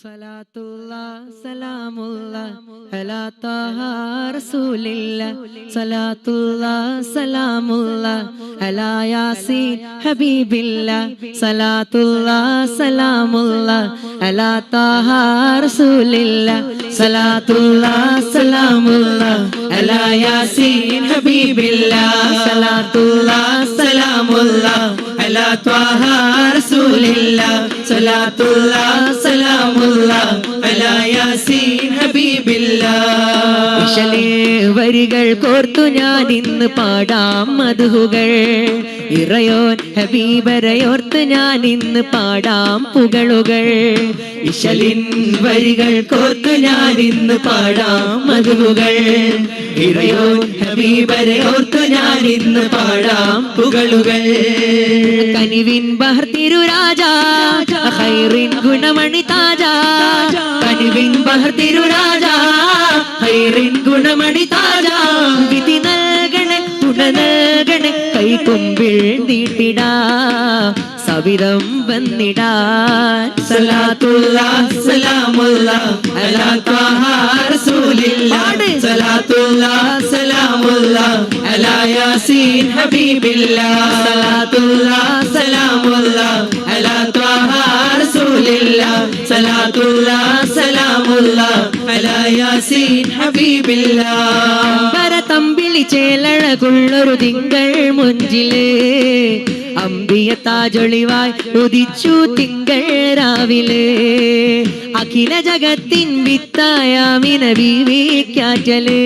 സലാത്തുല്ലാ സലാമുല്ലാ അലാ ത്വാഹ റസൂലില്ലാ സലാത്തുല്ലാ സലാമുല്ലാ അലാ യാസീൻ ഹബീബില്ലാ സലാത്തുല്ലാ സലാമുല്ലാ അലാ ത്വാഹ റസൂലില്ലാ സലാത്തുല്ലാ സലാമുല്ലാ അലാ യാസീൻ ഹബീബില്ലാ സലാത്തുല്ലാ സലാമുല്ലാ അലാ ത്വാഹ റസൂലില്ലാ സലാത്തുല്ലാ സലാമുല്ലാ അലാ യാസീൻ ഹബീബില്ലാ. ഇശലേ വരികൾ കോർത്തു ഞാൻ ഇന്ന് പാടാം മദ്ഹുകൾ, ഇറയോൻ ഹബീബരയോർത്ത് ഞാൻ ഇന്ന് പാടാം പുകളുകൾ. ഇശലിൻ വരികൾ കോർത്തു ഞാൻ ഇന്ന് പാടാം മദ്ഹുകൾ, ഇറയോൻ ഹബീബരയോർത്ത് ഞാൻ ഇന്ന് പാടാം പുകളുകൾ. കനിവിൻ ബഹർ തിരുരാജാ ഖൈറിൻ ഗുണമണി താജാ, കനിവിൻ ബഹർ തിരുരാജാ ഖൈറിൻ ഗുണമണി താജാ. വിധി നൽകണേ തുണ നൽകണേ കൈകൊമ്പിൽ നീട്ടിടാ സവിധം വന്നിടാൻ. സലാത്തുല്ലാ സലാമുല്ലാ അലാ ത്വാഹ റസൂലില്ലാ സലാത്തുല്ലാ സലാമുല്ലാ അലാ യാസീൻ ഹബീബില്ലാ സലാത്തുല്ലാ സലാമുല്ലാ അലാ ത്വാഹ റസൂലില്ലാ സലാത്തുല്ലാ സലാമുല്ലാ അലാ യാസീൻ ഹബീബില്ലാ. പരതമ്പിളി ചേലഴകുള്ളൊരു തിങ്കൾ മുഞ്ചിലേ അമ്പിയ താജൊളിവായി ഉദിച്ചു തിങ്കൾ രാവിലെ. അഖില ജഗത്തിൻ വിത്തായാമിന ബീവിക്കാറ്റലേ,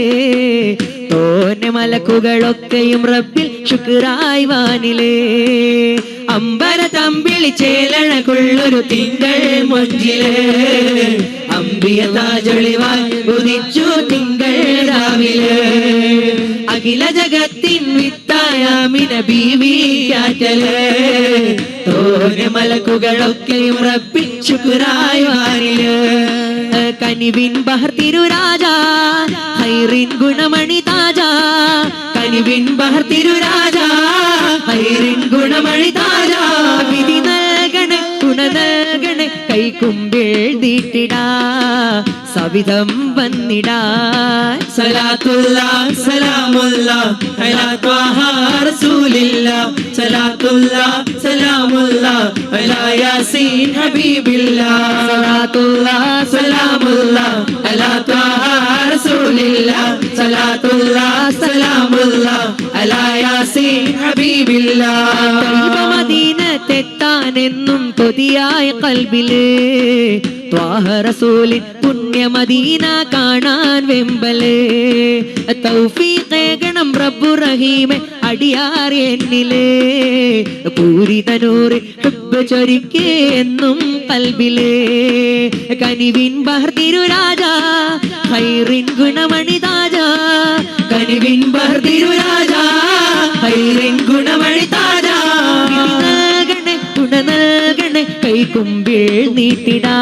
തോന്നെ മലക്കുകളൊക്കെയും റബ്ബിൽ ശുക്രായി വാനിലേ. അമ്പര തമ്പിളി ചേലഴകുള്ളൊരു തിങ്കൾ മൊഞ്ചിലേ അമ്പിയ താജൊളിവായി ഉദിച്ചു തിങ്കൾ രാവിലെ. അഖില ജഗത്തിൻ വിത്തായാമിന ബീവിക്കാറ്റലേ, തോന്നെ മലക്കുകളൊക്കെയും റബ്ബിൽ ശുക്രായി വാനില്. കനിവിൻ ബഹർ തിരുരാജാ ഖൈറിൻ ഗുണമണി താജാ, കനിവിൻ ബഹർ തിരുരാജാ ഖൈറിൻ ഗുണമണി താജാ. വിധി നൽകണേ തുണ നൽകണേ കൈകുമ്പിൽ നീട്ടിടാ സവിധം വന്നിടാൻ. സലാത്തുല്ലാ സലാമുല്ലാ അലാ ത്വാഹ റസൂലില്ലാ സലാത്തുല്ലാ സലാമുല്ലാ അലാ യാസീൻ ഹബീബില്ലാ സലാത്തുല്ലാ സലാമുല്ലാ അലാ ത്വാഹ റസൂലില്ലാ സലാത്തുല്ലാ സലാമുല്ലാ അലാ യാസീൻ ഹബീബില്ലാ. മദീനത്തെത്താനെന്നും കൊതിയായ കൽബില് ത്വാഹ റസൂലിൻ പുണ്യമദീന കാണാൻ വെമ്പല്. തൗഫീഖേകണം റബ്ബു റഹീമെ അടിയാർ എന്നിലേ, പൂരിതനൂറ് ഹുബ്ബ് ചൊരിക്കേ എന്നും കൽബിലേ. കനിവിൻ ബഹർ തിരുരാജാ ഖൈറിൻ ഗുണമണി താജാ, കനിവിൻ ബഹർ തിരുരാജാ ഖൈറിൻ ഗുണമണി താജാ. നൽകണേ തുണ നൽകണേ കൈകുമ്പിൽ നീട്ടിടാ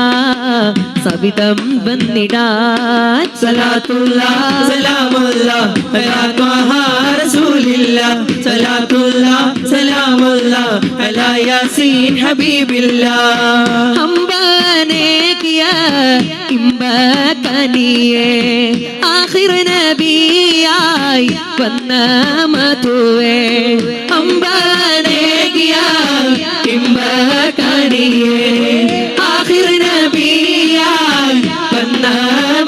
സവിധം വന്നിടാൻ. സലാത്തുല്ലാ സലാമുല്ലാ അലാ ത്വാഹ റസൂലില്ലാ സലാത്തുല്ലാ സലാമുല്ലാ അലാ യാസീൻ ഹബീബില്ലാ. ഹംബനെ കിയാ ഇമ്പ കനിയേ ആഖിർ നബിയായി വന്ന മധുവേ. ഹംബനെ കിയാ ഇമ്പ കനിയേ ആഖിർ നബിയായി വന്ന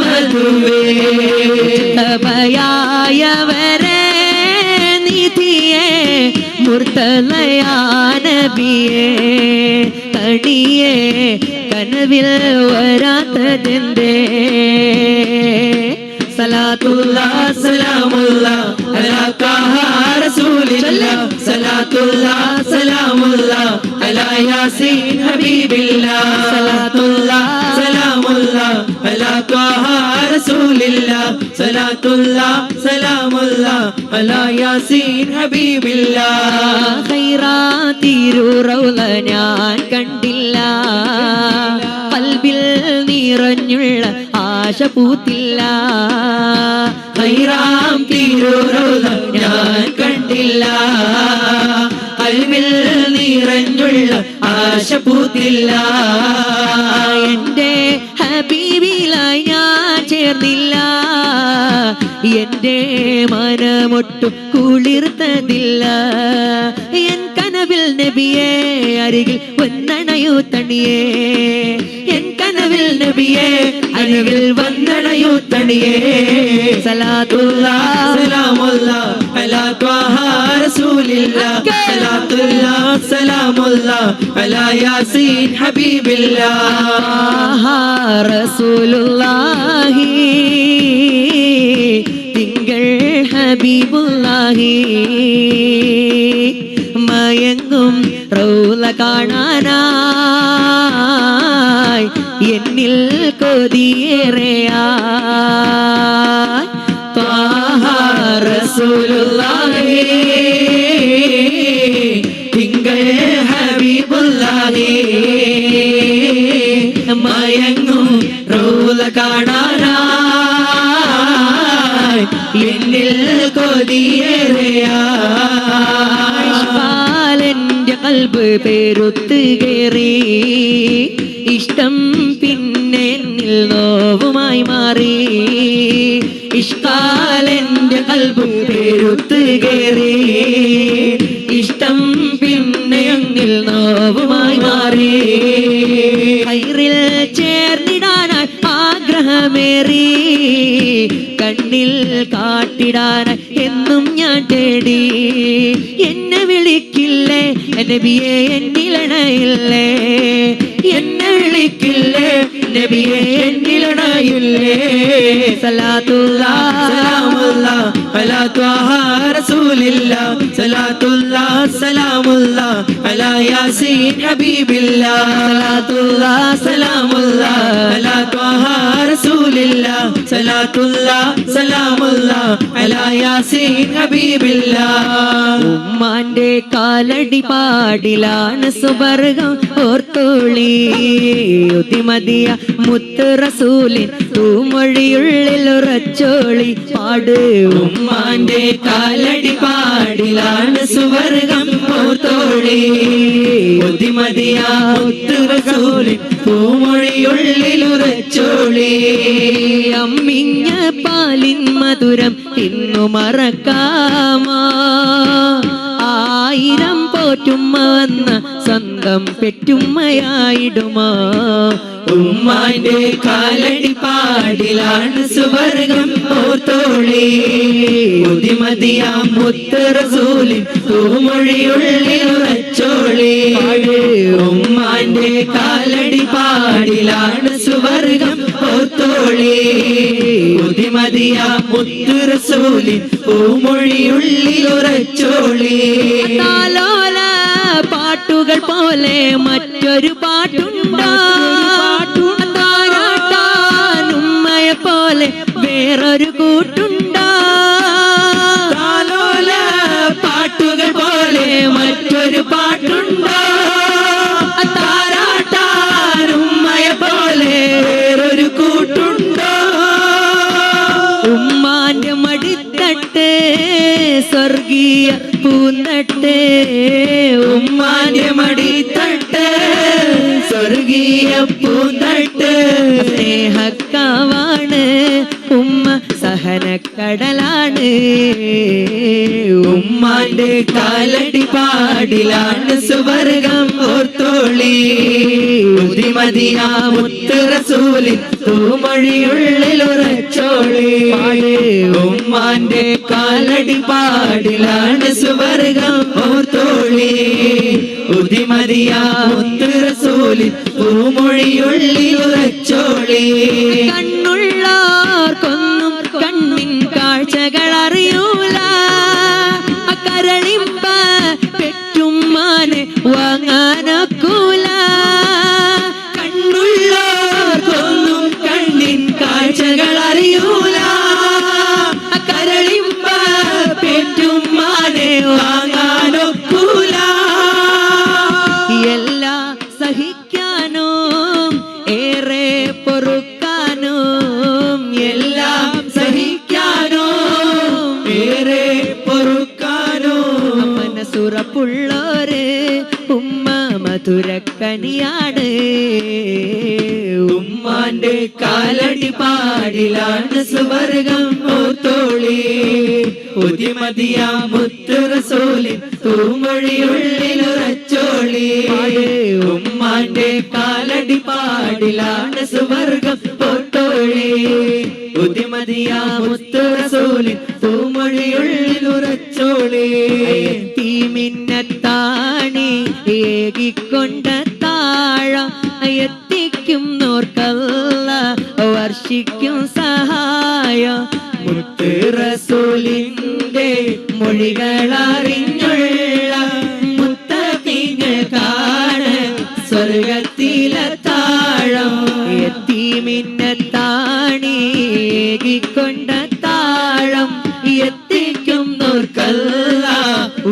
മധുവേ. തബയായവരെ നിധിയേ മുർത്തലയാ നബിയേ, കണിയേ കനവിൽ വരാത്തതെന്തേ. സലാത്തുല്ലാ സലാമുല്ലാ അലാ ത്വാഹ റസൂലില്ലാ സലാത്തുല്ലാ സലാമുല്ലാ അലാ യാസീൻ ഹബീബില്ലാ സലാത്തുല്ലാ സലാമുല്ലാ അലാ ത്വാഹ റസൂലില്ലാ സലാത്തുല്ലാ സലാമുല്ലാ അലാ യാസീൻ ഹബീബില്ലാ. ഖൈറാത്തിരു റൗള ഞാൻ കണ്ടില്ല, കൽബിൽ നിറഞ്ഞുള്ള ആശ പൂത്തില്ല. ഖൈറാം തിരുറൗള ഞാൻ കണ്ടില്ല, കൽബിൽ നിറഞ്ഞുള്ള ആശ പൂത്തില്ല. എന്റെ ഹബീബിലായി ഞാൻ ചേർന്നില്ല, എന്റെ മനമൊട്ടും കുളിർത്തതില്ല. എൻ കനവിൽ നബിയെ അരികിൽ വന്നണയൂ തണിയേ, എൻ കനവിൽ നബിയെ അരികിൽ വന്നണയൂ തണിയേ. സലാത്തുല്ലാഹ് സലാമുല്ലാഹ് അലാ ത്വാഹ റസൂലില്ലാഹ്, സലാത്തുല്ലാഹ് സലാമുല്ലാഹ് അലാ യാസീൻ ഹബീബില്ലാഹ്. റസൂലുള്ളാഹി തിങ്കൾ ഹബീബുല്ലാഹി, മയങ്ങും റൗള കാണാനായി എന്നിൽ കൊതിയേറെയായി. ത്വാഹ റസൂലുള്ളാഹി തിങ്കൾ ഹബീബുല്ലാഹി, മയങ്ങും റൗള കാണാനായി എന്നിൽ കൊതിയേറെയായി. എന്റെ കൽബ് പെരുത്ത് കേറി, ഇഷ്ടം പിന്നെ എന്നിൽ നോവുമായി മാറി. ഇഷ്കാലെന്റെ കൽബ് പെരുത്ത് കേറി, ഇഷ്ടം പിന്നെ എന്നിൽ നോവുമായി മാറി. കൈറിൽ ചേർന്നിടാനായി ആഗ്രഹമേറി, കണ്ണിൽ കാട്ടിടാനായി എന്നും ഞാൻ തേടി. എന്നെ വിളിക്കില്ലേ നബിയെ എന്നിലണയില്ലേ, എന്നെ വിളിക്കില്ലേ നബിയെ എന്നിലണയില്ലേ. സലാത്തുല്ലാഹ് സലാമുല്ലാഹ് അലാ ത്വാഹ റസൂലില്ലാഹ്, സലാത്തുല്ലാഹ് സലാമുല്ലാഹ് അലാ യാസീൻ ഹബീബില്ലാഹ്. സലാത്തുല്ലാഹ് സലാമുല്ലാഹ് അലാ ത്വാഹ റസൂലില്ലാഹ്, സലാത്തുല്ലാഹ് സലാമുല്ലാഹ് അലാ യാസീൻ ഹബീബില്ലാഹ്. ഉമ്മാന്റെ കാലടി പാടിലാണ് സുബർഗം ഓർത്തോളി, ഉതിമതിയ മുത്ത് റസൂലിൻ തൂമൊഴിയുള്ളിൽ ഉറച്ചോളി പാട്. ഉമ്മാന്റെ കാലടി പാടിലാണ് സുവർഗം ഓർത്തോളി, ബുദ്ധിമതിയ മുത്ത് റസൂലിൻ പൂമൊഴിയുള്ളിൽ ഉറച്ചോളി. അമ്മിഞ്ഞ പാലിൻ മധുരം ഇന്നു മറക്കാമോ, ആയിരം പോറ്റുമ്മ വന്ന സ്വന്തം പെറ്റുമ്മയായിടുമോ. ഉമ്മാന്റെ കാലടി പാടിലാണ് സുവർഗം ഓർത്തോളി, ബുദ്ധിമതിയ മുത്ത് റസൂലിൻ തൂമൊഴിയുള്ളിൽ ഉറച്ചോളി. ഉമ്മാന്റെ കാലടി പാടിലാണ് സുവർഗം ഓർത്തോളി, ബുദ്ധിമതിയ മുത്ത് റസൂലിൻ തൂമൊഴിയുള്ളിൽ ഉറച്ചോളി. താലോല പാട്ടുകൾ പോലെ മറ്റൊരു പാട്ടുണ്ടോ, താരാട്ടാനുമ്മയെ പോലെ വേറൊരു കൂട്ടുണ്ടോ. താലോല പാട്ടുകൾ പോലെ മറ്റൊരു പാട്ടുണ്ടോ, താരാട്ടാനുമ്മയെ പോലെ വേറൊരു കൂട്ടുണ്ടോ. ഉമ്മാന്റെ മടിത്തട്ട് സ്വർഗീയ പൂന്തട്ട്, ഉമ്മാന്റെ മടിത്തട്ട് സ്വർഗീയ പൂന്തട്ട്. സ്നേഹക്കാവാണ് ഉമ്മ സഹനക്കടലാണ്. ഉമ്മാന്റെ കാലടി പാടിലാണ് സുവർഗം ഓർത്തോളി, ബുദ്ധിമതിയ മുത്ത് റസൂലിൻ തൂമൊഴിയുള്ളിൽ ഉറച്ചോളി. ഉമ്മാന്റെ കാലടി പാടിലാണ് സുവർഗം ഓർത്തോളി, ബുദ്ധിമതിയ മുത്ത് റസൂലിൻ തൂമൊഴിയുള്ളിൽ ഉറച്ചോളി. കണ്ണുള്ളോർക്കൊന്നും കണ്ണിൻ കാഴ്ചകൾ അറിയൂല, കരളിമ്പ പെറ്റുമ്മാനെ വാങ്ങാനൊക്കൂല. കണ്ണുള്ളോർക്കൊന്നും കണ്ണിൻ കാഴ്ചകൾ അറിയൂല, കരളിമ്പ പെറ്റുമ്മാനെ വാങ്ങാനൊക്കൂല. എല്ലാം സഹിക്കാനും ഏറെ പൊറുക്കാനും, എല്ലാം സഹിക്കാനും ഏറെ പൊറുക്കാനും മനസ്സുറപ്പുള്ളോര് ഉമ്മ മധുരക്കനിയാണ്. ഉമ്മാന്റെ കാലടി പാടിലാണ് സുവർഗം ഓർത്തോളി. ഉദിമതിയാ മുത്തു റസൂലിൻ തൂമൊഴിയുള്ളിലുറച്ചോളി. ഉമ്മാന്റെ കാലടി പാടിലാണ് സുവർഗം ഓർത്തോളി. ഉദിമതിയാ മുത്തു റസൂലിൻ തൂമൊഴിയുള്ളിലുറച്ചോളി. തീമിന്നത്താണി ഏകിക്കൊണ്ട താഴ എത്തിക്കും നോർക്കല്ല വർഷിക്കും സഹായം. മുത്ത് റസൂലിന്റെ മൊഴികളറിഞ്ഞുള്ള മുത്തഖീങ്ങൾക്കാണ് സ്വർഗത്തിലെ താഴം. എത്തിമിന്നത്താണി ഏകിക്കൊണ്ട താഴം എത്തിക്കും നോർക്കല്ല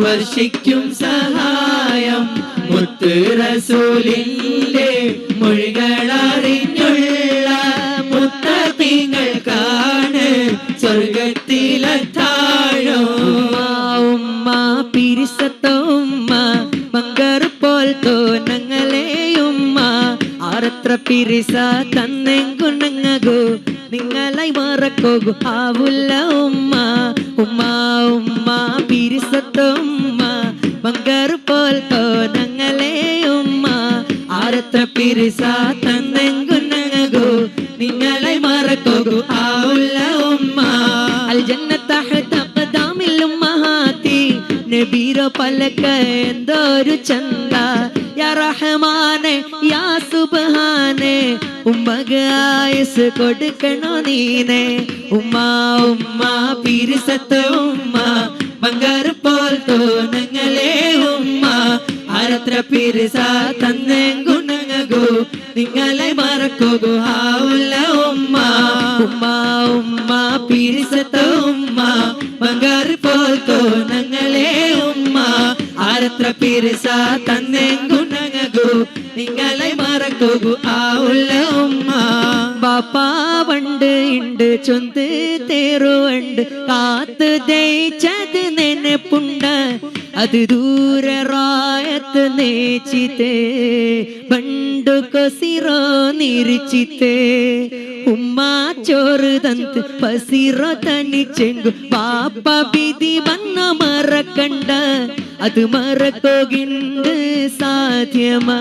വർഷിക്കും സഹായം. മുത്ത് റസൂലിന്റെ മൊഴികളറിഞ്ഞുള്ള മുത്തഖീങ്ങൾക്കാണ് സ്വർഗത്തിലെ താഴം. ഉമ്മ പിരിസത്തോ ഉമ്മ മങ്കർ പോൽ തോന്നങ്ങളെയുമ്മ ആറത്ര പിരിസ തന്നെങ്കുണങ്ങകു നിങ്ങളായി മറക്കോകു ആവുല്ല ഉമ്മ. ഉമ്മ ഉമ്മ പിരിസത്തോ ഉമ്മ മങ്കർ പോൽ തോന്നങ്ങളെയുമ്മ ആറത്ര പിരിസ തന്നെങ്കുണങ്ങകു നിങ്ങളായി മറക്കോകു ആവുല്ല ഉമ്മ. അൽ ജന്നത തഹത ഖദാമിൽ ഉമ്മഹാത്തി നബീറോ പലക എന്തൊരു ചന്ത. യാ റഹ്മാനെ യാ സുബ്ഹാനെ ഉമ്മക്ക് ആയുസ് കൊടുക്കണോ നീനെ. ഉമ്മ ഉമ്മ പിരിസത്ത് ഉമ്മ ബംഗാർ പോൽ തോന്നങ്ങളെ ഉമ്മ ആരത്ര പിരിസ തന്നെ ഗുണങ്ങകു നിങ്ങളെ മറക്കോകു ആവുല്ല ഉമ്മ. ഉമ്മ ഉമ്മ പിരിസത്ത് ഉമ്മ ബംഗാർ പോൽ തോന്നങ്ങളെ ഉമ്മ ആരത്ര പിരിസ തന്നെ ഗുണങ്ങകു നിങ്ങളെ മറക്കോകു ആവുല്ല ഉമ്മ. ബാപ്പാ വണ്ട് ഉണ്ട് ചൊന്ത് തേറുവണ്ട് കാത്ത് ദയിച്ചത് നെനപ്പുണ്ട് അത് ദൂരെ റായത്ത് നേച്ചിത്തേ ബണ്ടു കൊസിറോ നിരിച്ചിത്തേ. ഉമ്മ ചോറ് തന്ത് പസിറോ തനിച്ചെങ്കു പാപ്പ വിധി വന്ന മറക്കണ്ട അത് മറക്കോകിണ്ട് സാധ്യമാ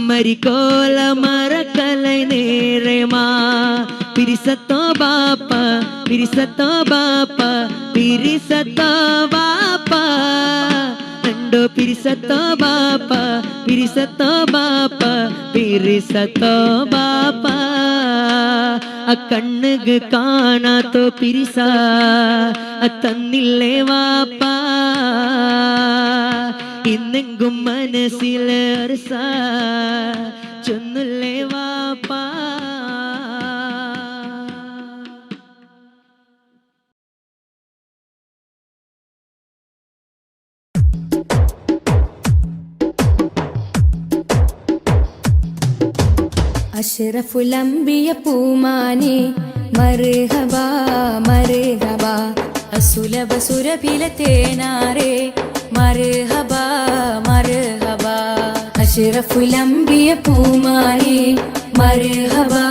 മരിക്കോല മറക്കലൈ നേരമാ. പിരിസത്തോ ബാപ്പ പിരിസത്തോ ബാപ്പ പിരിസത്തോ ബാപ്പ കണ്ടോ പിരിസത്തോ ബാപ്പ പിരിസത്തോ ബാപ്പ പിരിസത്തോ ബാപ്പ. ആ കണ്ണുക്ക് കാണാത്തോ പിരിസ തന്നില്ലേ വാപ്പ. ഇന്നെങ്കും മനസ്സിലെ അർസ ചൊന്നില്ലേ വാപ്പ. അഷ്റഫുൽ അംബിയ പൂമാനെ മർഹബാ മർഹബാ അസുലഭ സുരഭില തേനാരെ മർഹബാ മർഹബാ. അഷ്റഫുൽ അംബിയ പൂമാനെ മർഹബാ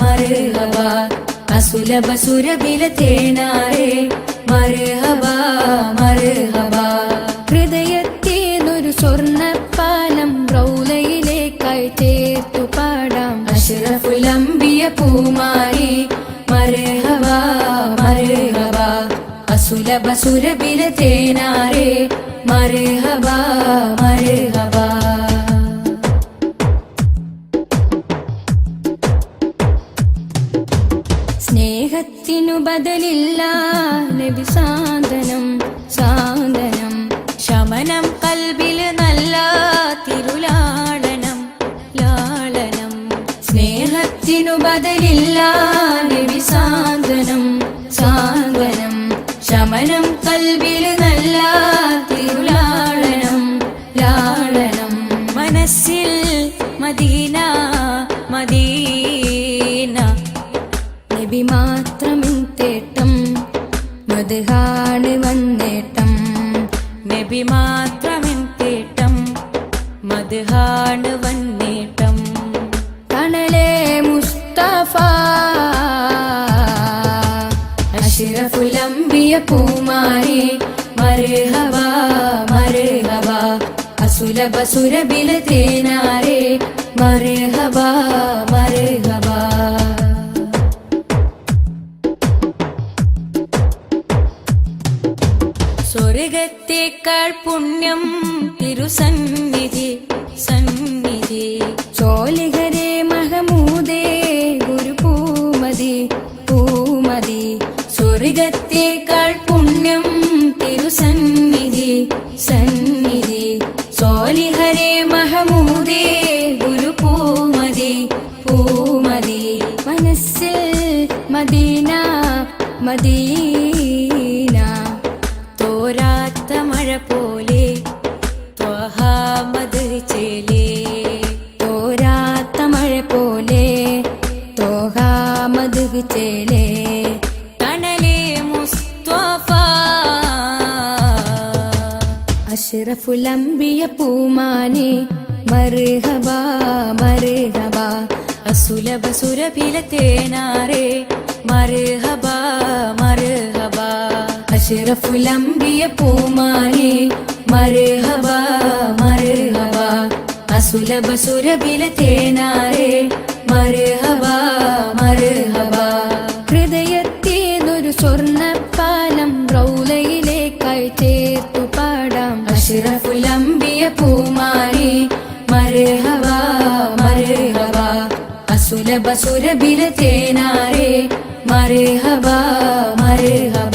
മർഹബാ അസുലഭ സുരഭില തേനാരെ മർഹബാ മർഹബാ. ഹൃദയത്തേനൊരു സ്വർണ്ണപ്പാലം റൗലയിലേക്കായി ചേർത്തു പാടാം. അഷ്റഫുൽ അംബിയ പൂമാനെ മർഹബാ മർഹബാ അസുലഭ സുരഭില തേനാരെ മർഹബാ മർഹബാ. സ്നേഹത്തിനു ബദലില്ല നബി സാന്ത്വനം സാന്ത്വനം ശമനം കൽബില് നല്ല തിരുലാളനം ലാളനം. സ്നേഹത്തിനു ബദലില്ല നബി സാന്ത്വനം സാന്ത്വനം ശമനം കൽബില് നല്ല തിരുലാളനം ലാളനം. മനസ്സിൽ മദീന മദീന നബി മാത്രമിൻ തേട്ടം മദ്ഹാണ് വന്നേട്ടം. നബി മാത്രമിൻ തേട്ടം മദ്ഹാണ് വന്നേട്ടം. തണലേ മുസ്തഫ മർഹബ മർഹബ അസുലഭ സുരബില തേനാരേ മർഹബ മർഹബ സ്വർഗത്തേക്കാൾ പുണ്യം തിരുസന്നിധി സന്നിധി ചോലിഹരേ മഹമൂദേ ഗുരു പൂമതി പൂമതി സ്വർഗത്തേക്കാൾ പുണ്യം തിരുസന്നിധി സന്നിധി സോലിഹരേ മഹമൂദേ ഗുരു പൂമതി പൂമതി മനസ്സിൽ മദീന മദീന തോരാത്ത മഴ പോലെ ത്വഹാമദ് ചേലേ തോരാത്ത മഴ പോലെ ത്വഹാമദ് ചേലേ തണലേ മുസ്തഫ അഷ്റഫുൽ അംബിയ പൂമാനെ മർഹബ മർഹബ അസുലഭ സുരഭില തേനാരേ മർഹബ മർഹബ അഷ്റഫുൽ അംബിയ പൂമാനെ മർഹബ മർഹബ അസുലഭ സുരഭില തേനാരേ മർഹബ മർഹബ ഹൃദയത്തേതൊരു സ്വർണ്ണപ്പാലം റൗലയിലേക്കായി ചേർത്തു പാടാം അഷ്റഫുൽ അംബിയ പൂമാനെ മർഹബ മർഹബ അസുലഭ സുരഭില തേനാരേ മർഹബ മർഹബ